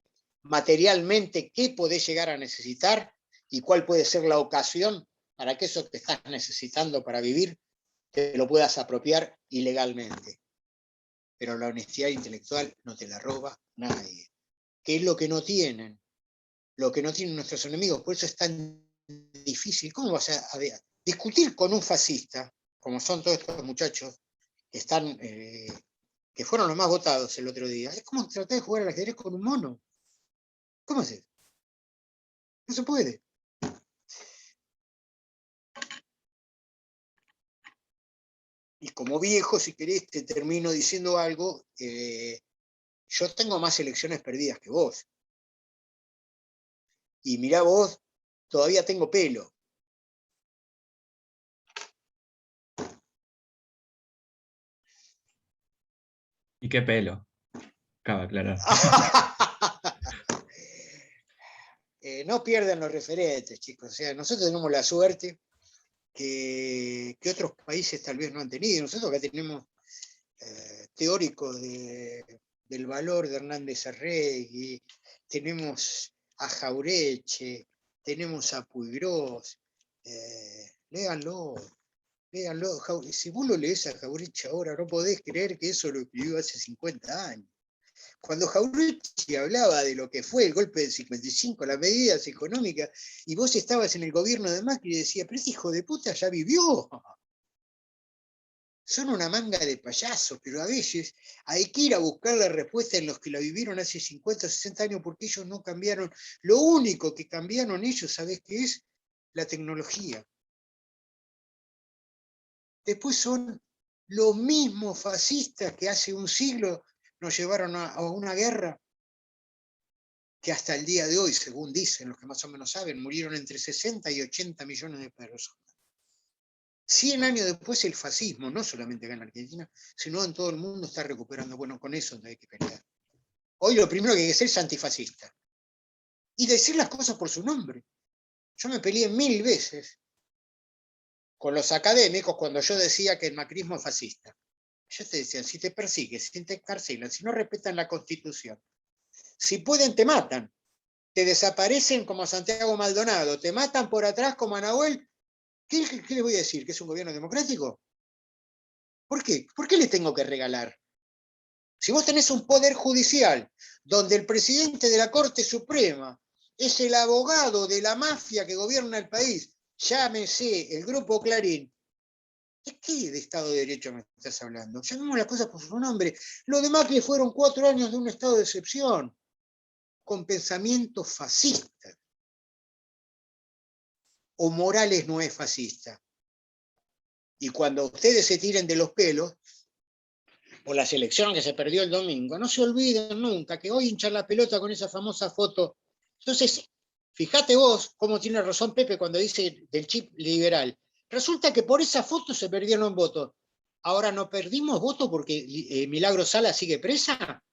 materialmente qué podés llegar a necesitar y cuál puede ser la ocasión para que eso que estás necesitando para vivir te lo puedas apropiar ilegalmente. Pero la honestidad intelectual no te la roba nadie. ¿Qué es lo que no tienen? Lo que no tienen nuestros enemigos. Por eso es tan difícil. ¿Cómo vas a discutir con un fascista, como son todos estos muchachos que están, que fueron los más votados el otro día? Es como tratar de jugar al ajedrez con un mono. ¿Cómo es eso? No se puede. Y como viejo, si querés, te termino diciendo algo. Yo tengo más elecciones perdidas que vos. Y mirá vos, todavía tengo pelo. ¿Y qué pelo? Cabe aclarar. No pierdan los referentes, chicos. O sea, nosotros tenemos la suerte que otros países tal vez no han tenido. Nosotros acá tenemos teóricos del valor de Hernández Arregui, tenemos a Jaureche, tenemos a Puigros. Léanlo. Si vos lo lees a Jaureche ahora, no podés creer que eso lo escribió hace 50 años. Cuando Jaureche hablaba de lo que fue el golpe del 55, las medidas económicas, y vos estabas en el gobierno de Macri y decías, pero ese hijo de puta ya vivió. Son una manga de payasos, pero a veces hay que ir a buscar la respuesta en los que la vivieron hace 50 o 60 años, porque ellos no cambiaron. Lo único que cambiaron ellos, ¿sabés qué es? La tecnología. Después son los mismos fascistas que hace un siglo nos llevaron a una guerra que hasta el día de hoy, según dicen los que más o menos saben, murieron entre 60 y 80 millones de personas. 100 años después el fascismo, no solamente acá en Argentina, sino en todo el mundo está recuperando. Bueno, con eso no hay que pelear. Hoy lo primero que hay que hacer es antifascista. Y decir las cosas por su nombre. Yo me peleé 1000 veces con los académicos cuando yo decía que el macrismo es fascista. Ellos te decían, si te persiguen, si te encarcelan, si no respetan la Constitución, si pueden te matan, te desaparecen como a Santiago Maldonado, te matan por atrás como a Nahuel. ¿Qué les voy a decir? ¿Que es un gobierno democrático? ¿Por qué? ¿Por qué le tengo que regalar? Si vos tenés un poder judicial donde el presidente de la Corte Suprema es el abogado de la mafia que gobierna el país, llámese el Grupo Clarín, ¿de qué de Estado de Derecho me estás hablando? Llamemos las cosas por su nombre. Lo de Macri fueron 4 años de un estado de excepción, con pensamiento fascista. O Morales no es fascista. Y cuando ustedes se tiren de los pelos, por la selección que se perdió el domingo, no se olviden nunca que hoy hinchan la pelota con esa famosa foto. Entonces, fíjate vos cómo tiene razón Pepe cuando dice del chip liberal. Resulta que por esa foto se perdieron votos. Ahora, ¿no perdimos votos porque Milagro Sala sigue presa?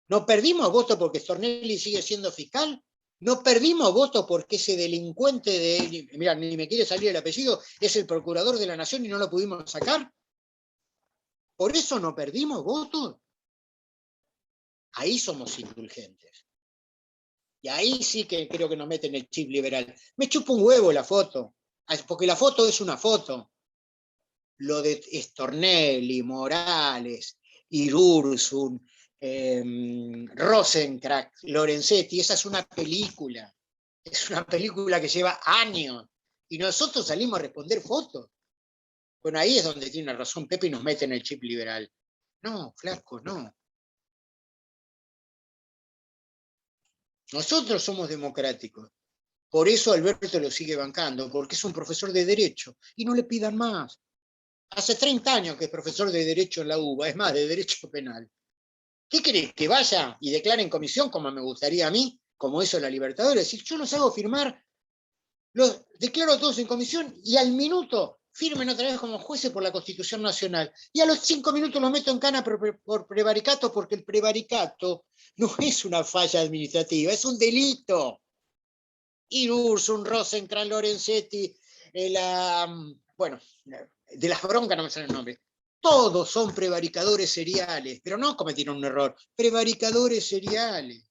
¿No perdimos votos porque Stornelli sigue siendo fiscal? ¿No perdimos votos porque ese delincuente mira, ni me quiere salir el apellido, es el procurador de la Nación y no lo pudimos sacar? ¿Por eso no perdimos votos? Ahí somos indulgentes. Y ahí sí que creo que nos meten el chip liberal. Me chupa un huevo la foto, porque la foto es una foto. Lo de Stornelli, Morales, Irursun, Rosenkrantz, Lorenzetti, esa es una película. Es una película que lleva años. Y nosotros salimos a responder fotos. Bueno, ahí es donde tiene razón Pepe y nos meten el chip liberal. No, flaco, no. Nosotros somos democráticos. Por eso Alberto lo sigue bancando, porque es un profesor de Derecho. Y no le pidan más. Hace 30 años que es profesor de Derecho en la UBA, es más, de Derecho Penal. ¿Qué querés? ¿Que vaya y declare en comisión, como me gustaría a mí, como hizo la Libertadores? Decir, yo los hago firmar, los declaro todos en comisión y al minuto firmen otra vez como jueces por la Constitución Nacional. Y a los 5 minutos los meto en cana por prevaricato, porque el prevaricato no es una falla administrativa, es un delito. Irursum, Rosenkrantz, Lorenzetti, bueno, de las broncas no me sale el nombre. Todos son prevaricadores seriales, pero no cometieron un error, prevaricadores seriales.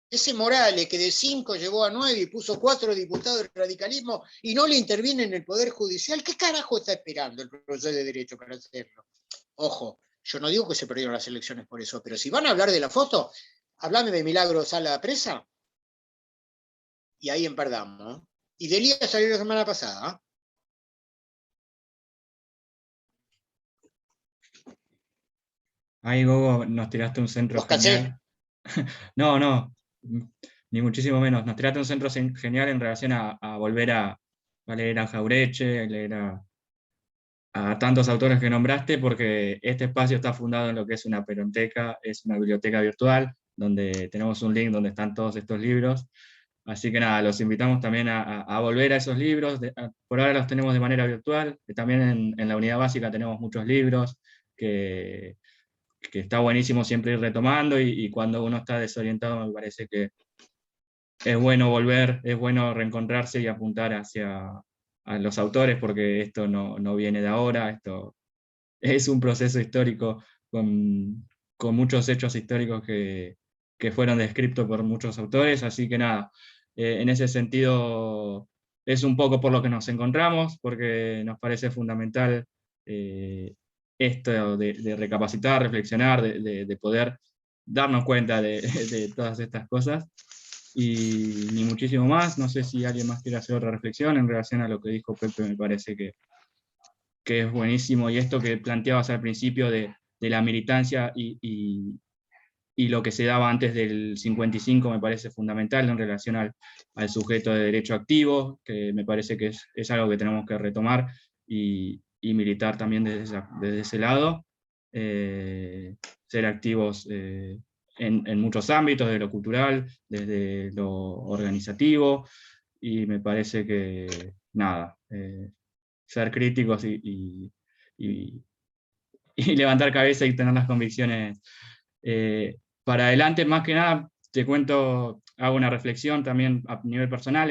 Ese Morales que de 5 llegó a 9 y puso 4 diputados del radicalismo y no le interviene en el Poder Judicial, ¿qué carajo está esperando el profesor de Derecho para hacerlo? Ojo, yo no digo que se perdieron las elecciones por eso, pero si van a hablar de la foto, hablame de Milagro Sala Presa y ahí emperdamos. Y Delia salió la semana pasada. Ahí, Gogo, nos tiraste un centro Los cansé. genial. No, ni muchísimo menos. Nos tiraste un centro genial en relación a volver a leer a Jaureche, a leer a tantos autores que nombraste, porque este espacio está fundado en lo que es una peronteca, es una biblioteca virtual, donde tenemos un link donde están todos estos libros. Así que nada, los invitamos también a volver a esos libros. Por ahora los tenemos de manera virtual. También en la unidad básica tenemos muchos libros que está buenísimo siempre ir retomando, y cuando uno está desorientado me parece que es bueno volver, es bueno reencontrarse y apuntar hacia a los autores, porque esto no viene de ahora, esto es un proceso histórico con muchos hechos históricos que fueron descritos por muchos autores, así que nada, en ese sentido es un poco por lo que nos encontramos, porque nos parece fundamental esto de recapacitar, reflexionar, de poder darnos cuenta de todas estas cosas. Y ni muchísimo más. No sé si alguien más quiere hacer otra reflexión en relación a lo que dijo Pepe. Me parece que es buenísimo, y esto que planteabas al principio de la militancia y lo que se daba antes del 55 me parece fundamental en relación al sujeto de derecho activo, que me parece que es algo que tenemos que retomar y militar también desde ese lado. Ser activos en muchos ámbitos, de lo cultural, desde lo organizativo, y me parece que, nada, ser críticos y levantar cabeza y tener las convicciones para adelante. Más que nada, te cuento, hago una reflexión también a nivel personal.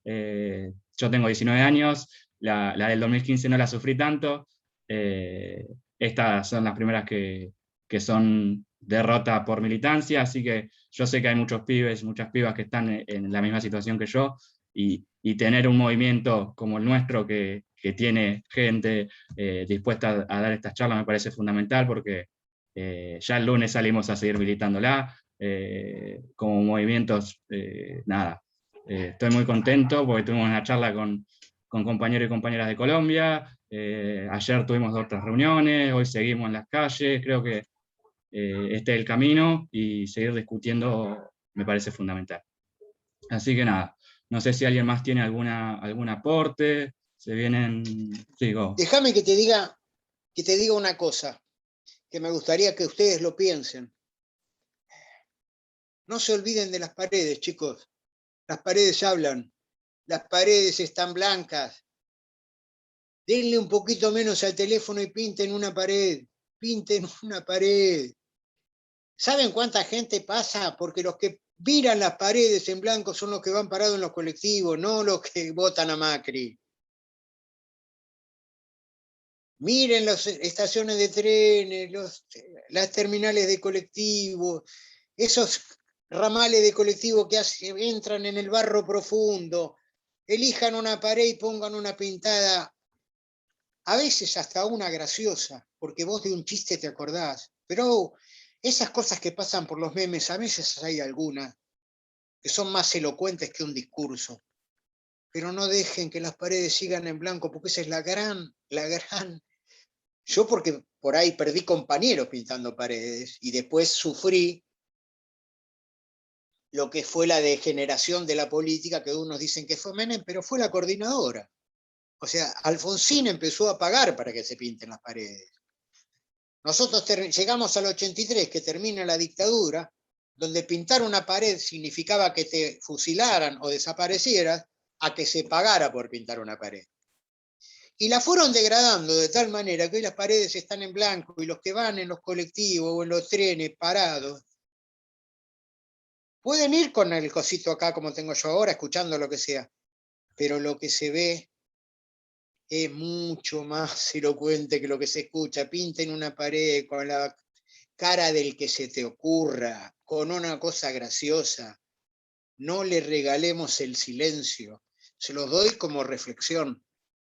Yo tengo 19 años, la del 2015 no la sufrí tanto. Estas son las primeras que son derrota por militancia, así que yo sé que hay muchos pibes, muchas pibas que están en la misma situación que yo, y tener un movimiento como el nuestro que tiene gente dispuesta a dar estas charlas me parece fundamental, porque ya el lunes salimos a seguir militándola como movimientos. Nada, estoy muy contento porque tuvimos una charla con compañeros y compañeras de Colombia, ayer tuvimos otras reuniones, hoy seguimos en las calles. Creo que este es el camino, y seguir discutiendo me parece fundamental. Así que nada, no sé si alguien más tiene algún aporte. Se vienen... Sigo. Déjame que te diga una cosa, que me gustaría que ustedes lo piensen. No se olviden de las paredes, chicos. Las paredes hablan. Las paredes están blancas. Denle un poquito menos al teléfono y pinten una pared. Pinten una pared. ¿Saben cuánta gente pasa? Porque los que miran las paredes en blanco son los que van parados en los colectivos, no los que votan a Macri. Miren las estaciones de trenes, las terminales de colectivos, esos ramales de colectivo que entran en el barro profundo. Elijan una pared y pongan una pintada, a veces hasta una graciosa, porque vos de un chiste te acordás. Pero esas cosas que pasan por los memes, a veces hay algunas que son más elocuentes que un discurso. Pero no dejen que las paredes sigan en blanco, porque esa es la gran... Yo porque por ahí perdí compañeros pintando paredes y después sufrí lo que fue la degeneración de la política, que unos dicen que fue Menem, pero fue la coordinadora. O sea, Alfonsín empezó a pagar para que se pinten las paredes. Nosotros llegamos al 83, que termina la dictadura, donde pintar una pared significaba que te fusilaran o desaparecieras, a que se pagara por pintar una pared. Y la fueron degradando de tal manera que hoy las paredes están en blanco y los que van en los colectivos o en los trenes parados pueden ir con el cosito acá como tengo yo ahora, escuchando lo que sea, pero lo que se ve es mucho más elocuente que lo que se escucha. Pinten una pared con la cara del que se te ocurra, con una cosa graciosa. No le regalemos el silencio. Se los doy como reflexión.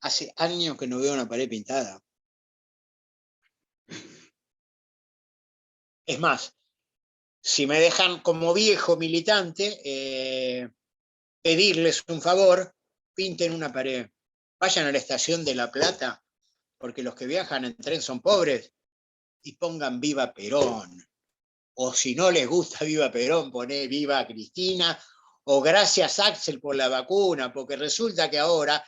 Hace años que no veo una pared pintada. Es más, si me dejan como viejo militante, pedirles un favor, pinten una pared. Vayan a la estación de La Plata, porque los que viajan en tren son pobres, y pongan Viva Perón. O si no les gusta Viva Perón, poné Viva Cristina, o gracias Axel por la vacuna, porque resulta que ahora,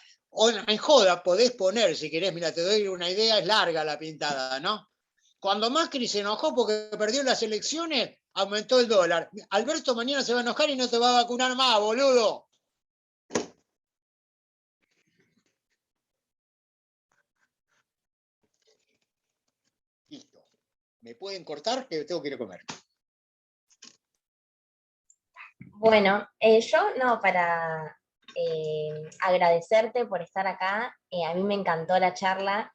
en joda podés poner, si querés, mira, te doy una idea, es larga la pintada, ¿no? Cuando Macri se enojó porque perdió las elecciones, aumentó el dólar. Alberto mañana se va a enojar y no te va a vacunar más, boludo. Listo. ¿Me pueden cortar? Que tengo que ir a comer. Bueno, yo no, para agradecerte por estar acá. A mí me encantó la charla.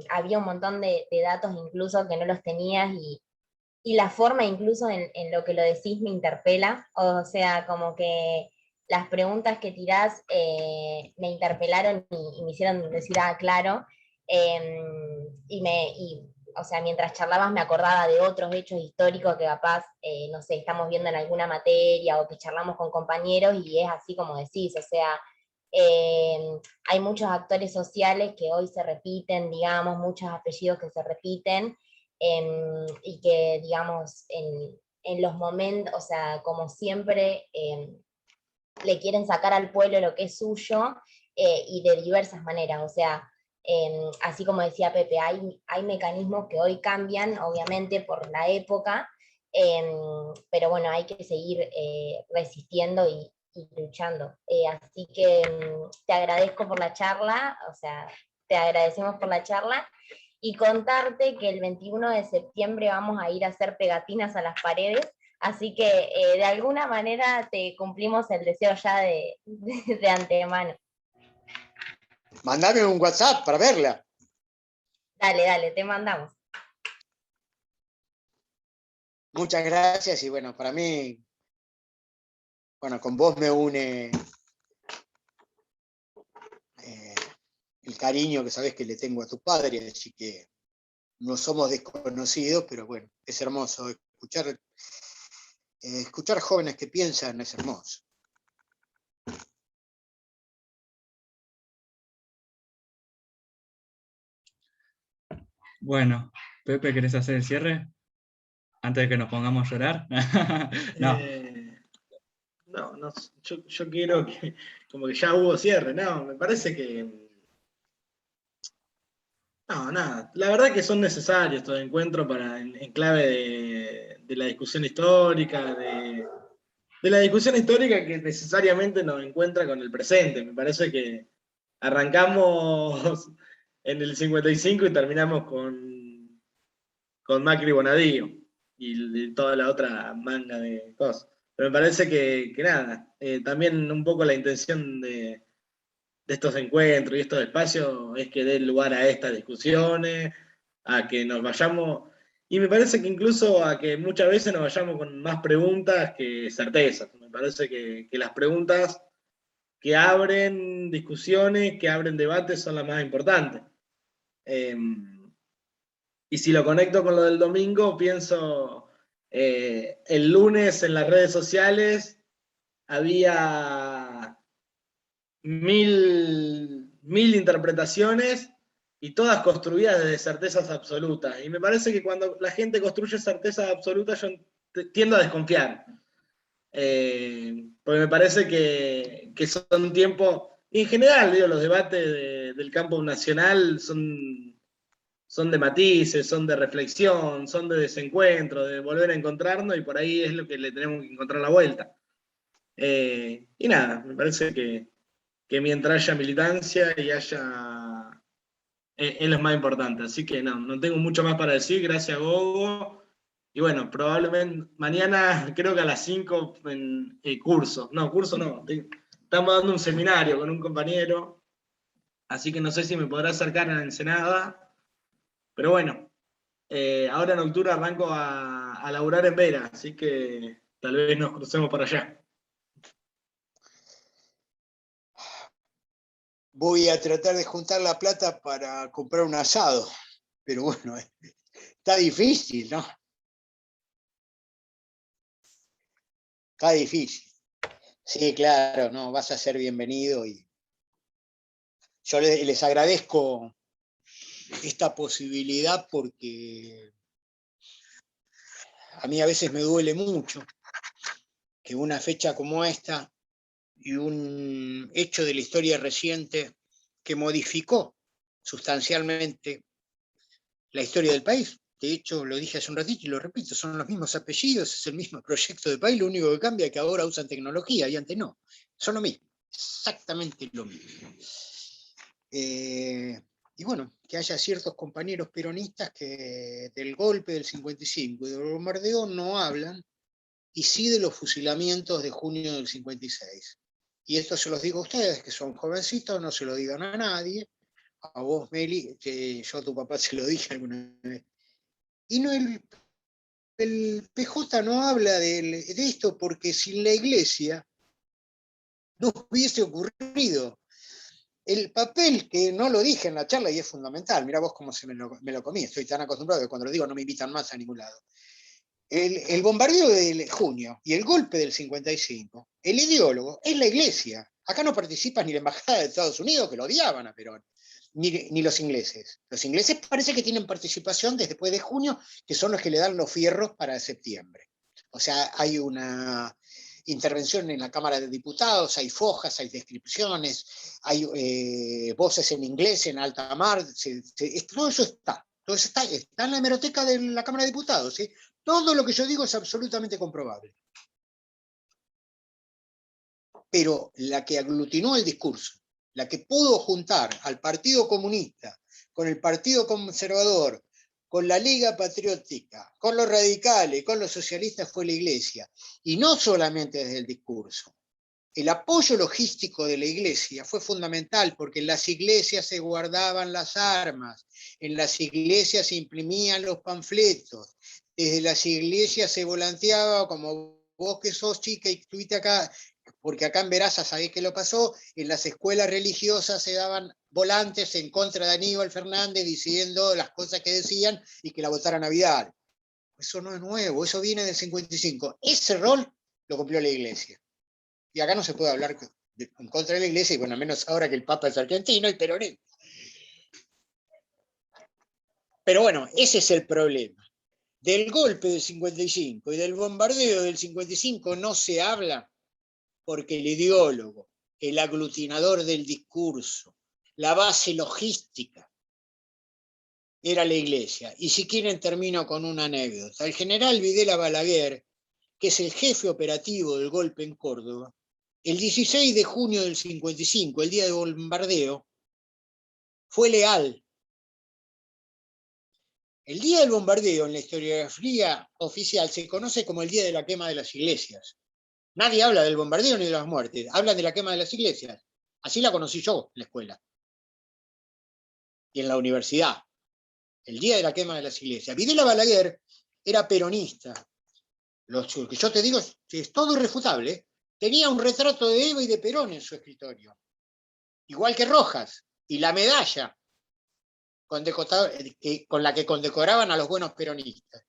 Había un montón de datos incluso que no los tenías y la forma incluso en lo que lo decís me interpela. O sea, como que las preguntas que tirás me interpelaron y me hicieron decir, ah, claro. O sea, mientras charlabas me acordaba de otros hechos históricos que capaz, no sé, estamos viendo en alguna materia o que charlamos con compañeros y es así como decís, o sea, eh, hay muchos actores sociales que hoy se repiten, digamos, muchos apellidos que se repiten, y que, digamos, en los momentos, o sea, como siempre, le quieren sacar al pueblo lo que es suyo, y de diversas maneras, o sea, así como decía Pepe, hay mecanismos que hoy cambian, obviamente, por la época, pero bueno, hay que seguir resistiendo y luchando. Así que te agradezco por la charla, o sea, te agradecemos por la charla, y contarte que el 21 de septiembre vamos a ir a hacer pegatinas a las paredes, así que de alguna manera te cumplimos el deseo ya de antemano. Mandame un WhatsApp para verla. Dale, dale, te mandamos. Muchas gracias y bueno, para mí, bueno, con vos me une el cariño que sabés que le tengo a tu padre, así que no somos desconocidos, pero bueno, es hermoso escuchar jóvenes que piensan, es hermoso. Bueno, Pepe, ¿querés hacer el cierre? Antes de que nos pongamos a llorar. No. No, yo quiero que, como que ya hubo cierre, no, me parece que, no, nada, la verdad que son necesarios estos encuentros en clave de la discusión histórica, de la discusión histórica que necesariamente nos encuentra con el presente. Me parece que arrancamos en el 55 y terminamos con Macri Bonadío y toda la otra manga de cosas. Pero me parece que nada, también un poco la intención de estos encuentros y estos espacios es que den lugar a estas discusiones, a que nos vayamos, y me parece que incluso a que muchas veces nos vayamos con más preguntas que certezas. Me parece que las preguntas que abren discusiones, que abren debates son las más importantes. Y si lo conecto con lo del domingo, pienso, el lunes en las redes sociales había mil interpretaciones y todas construidas desde certezas absolutas. Y me parece que cuando la gente construye certezas absolutas, yo tiendo a desconfiar. Porque me parece que son tiempos, y en general, digo, los debates del campo nacional son de matices, son de reflexión, son de desencuentro, de volver a encontrarnos, y por ahí es lo que le tenemos que encontrar la vuelta. Y nada, me parece que mientras haya militancia y haya es lo más importante. Así que no tengo mucho más para decir, gracias Gogo. Y bueno, probablemente mañana, creo que a las 5 en curso. No, estamos dando un seminario con un compañero, así que no sé si me podrá acercar a Ensenada, pero bueno, ahora en octubre arranco a laburar en Vera, así que tal vez nos crucemos por allá. Voy a tratar de juntar la plata para comprar un asado, pero bueno, está difícil, ¿no? Está difícil. Sí, claro, no, vas a ser bienvenido y yo les agradezco esta posibilidad porque a mí a veces me duele mucho que una fecha como esta y un hecho de la historia reciente que modificó sustancialmente la historia del país. De hecho, lo dije hace un ratito y lo repito, son los mismos apellidos, es el mismo proyecto de país, lo único que cambia es que ahora usan tecnología y antes no. Son lo mismo, exactamente lo mismo. Y bueno, que haya ciertos compañeros peronistas que del golpe del 55 y del bombardeo no hablan, y sí de los fusilamientos de junio del 56. Y esto se los digo a ustedes, que son jovencitos, no se lo digan a nadie, a vos, Meli, que yo a tu papá se lo dije alguna vez. Y no, el PJ no habla de esto porque sin la iglesia no hubiese ocurrido. El papel, que no lo dije en la charla y es fundamental, mira vos cómo me lo comí, estoy tan acostumbrado que cuando lo digo no me invitan más a ningún lado. El bombardeo de junio y el golpe del 55, el ideólogo es la iglesia. Acá no participa ni la embajada de Estados Unidos, que lo odiaban a Perón, ni los ingleses. Los ingleses parece que tienen participación después de junio, que son los que le dan los fierros para septiembre. O sea, hay una intervención en la Cámara de Diputados, hay fojas, hay descripciones, hay voces en inglés, en alta mar, todo eso está. Todo eso está en la hemeroteca de la Cámara de Diputados, ¿sí? Todo lo que yo digo es absolutamente comprobable. Pero la que aglutinó el discurso, la que pudo juntar al Partido Comunista con el Partido Conservador, con la Liga Patriótica, con los radicales, con los socialistas, fue la Iglesia. Y no solamente desde el discurso. El apoyo logístico de la iglesia fue fundamental porque en las iglesias se guardaban las armas, en las iglesias se imprimían los panfletos, desde las iglesias se volanteaba, como vos que sos chica y estuviste acá, porque acá en Veraza sabés que lo pasó, en las escuelas religiosas se daban volantes en contra de Aníbal Fernández diciendo las cosas que decían y que la votaran a Vidal. Eso no es nuevo, eso viene del 55. Ese rol lo cumplió la iglesia. Y acá no se puede hablar en contra de la iglesia, y bueno, menos ahora que el Papa es argentino y peronista. Pero bueno, ese es el problema. Del golpe del 55 y del bombardeo del 55 no se habla porque el ideólogo, el aglutinador del discurso, la base logística, era la iglesia. Y si quieren termino con una anécdota. El general Videla Balaguer, que es el jefe operativo del golpe en Córdoba, el 16 de junio del 55, el día del bombardeo, fue leal. El día del bombardeo en la historiografía oficial se conoce como el día de la quema de las iglesias. Nadie habla del bombardeo ni de las muertes, hablan de la quema de las iglesias. Así la conocí yo en la escuela y en la universidad. El día de la quema de las iglesias. Videla Balaguer era peronista. Lo que yo te digo es todo irrefutable. Tenía un retrato de Eva y de Perón en su escritorio. Igual que Rojas. Y la medalla con la que condecoraban a los buenos peronistas.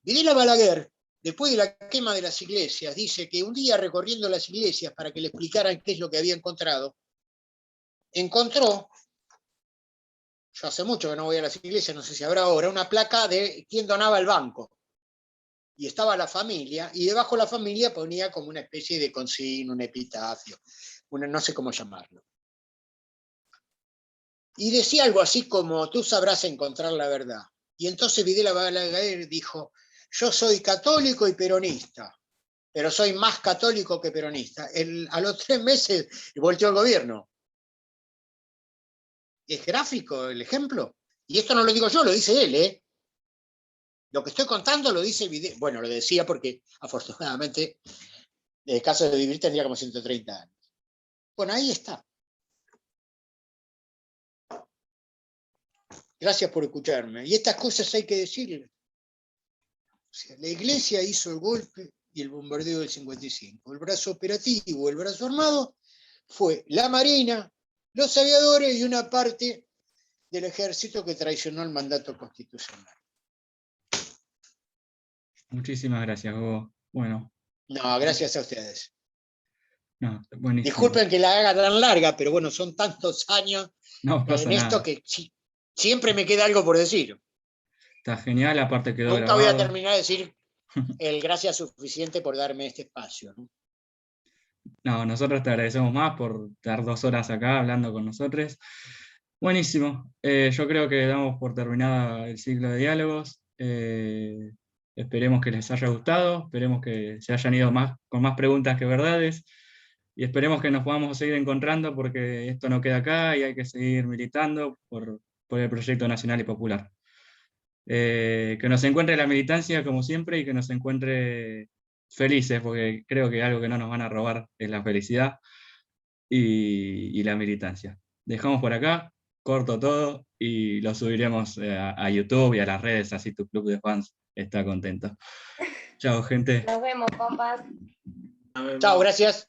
Videla Balaguer, después de la quema de las iglesias, dice que un día recorriendo las iglesias para que le explicaran qué es lo que había encontrado, encontró, yo hace mucho que no voy a las iglesias, no sé si habrá ahora, una placa de quién donaba el banco. Y estaba la familia, y debajo de la familia ponía como una especie de consigna, un epitafio, no sé cómo llamarlo. Y decía algo así como, tú sabrás encontrar la verdad. Y entonces Videla Balaguer dijo, yo soy católico y peronista, pero soy más católico que peronista. A los 3 meses volteó el gobierno. Es gráfico el ejemplo. Y esto no lo digo yo, lo dice él, ¿eh? Lo que estoy contando lo dice el video. Bueno, lo decía porque afortunadamente, en el caso de vivir, tendría como 130 años. Bueno, ahí está. Gracias por escucharme. Y estas cosas hay que decirles. O sea, la iglesia hizo el golpe y el bombardeo del 55. El brazo operativo, el brazo armado, fue la Marina, los aviadores y una parte del ejército que traicionó el mandato constitucional. Muchísimas gracias, Hugo. Bueno, No, gracias a ustedes. no, buenísimo. Disculpen que la haga tan larga, pero bueno, son tantos años No pasa en esto nada. que siempre me queda algo por decir. Está genial, aparte quedó Nunca voy a grabado. terminar de decir el gracias suficiente por darme este espacio, ¿no? No, nosotros te agradecemos más por estar 2 horas acá hablando con nosotros. Buenísimo. Yo creo que damos por terminada el ciclo de diálogos. Esperemos que les haya gustado, esperemos que se hayan ido con más preguntas que verdades, y esperemos que nos podamos seguir encontrando, porque esto no queda acá y hay que seguir militando por el proyecto nacional y popular. Que nos encuentre la militancia como siempre y que nos encuentre felices, porque creo que algo que no nos van a robar es la felicidad y la militancia. Dejamos por acá, corto todo y lo subiremos a YouTube y a las redes, así tu club de fans está contento. Chao, gente. Nos vemos, compas. Chao, gracias.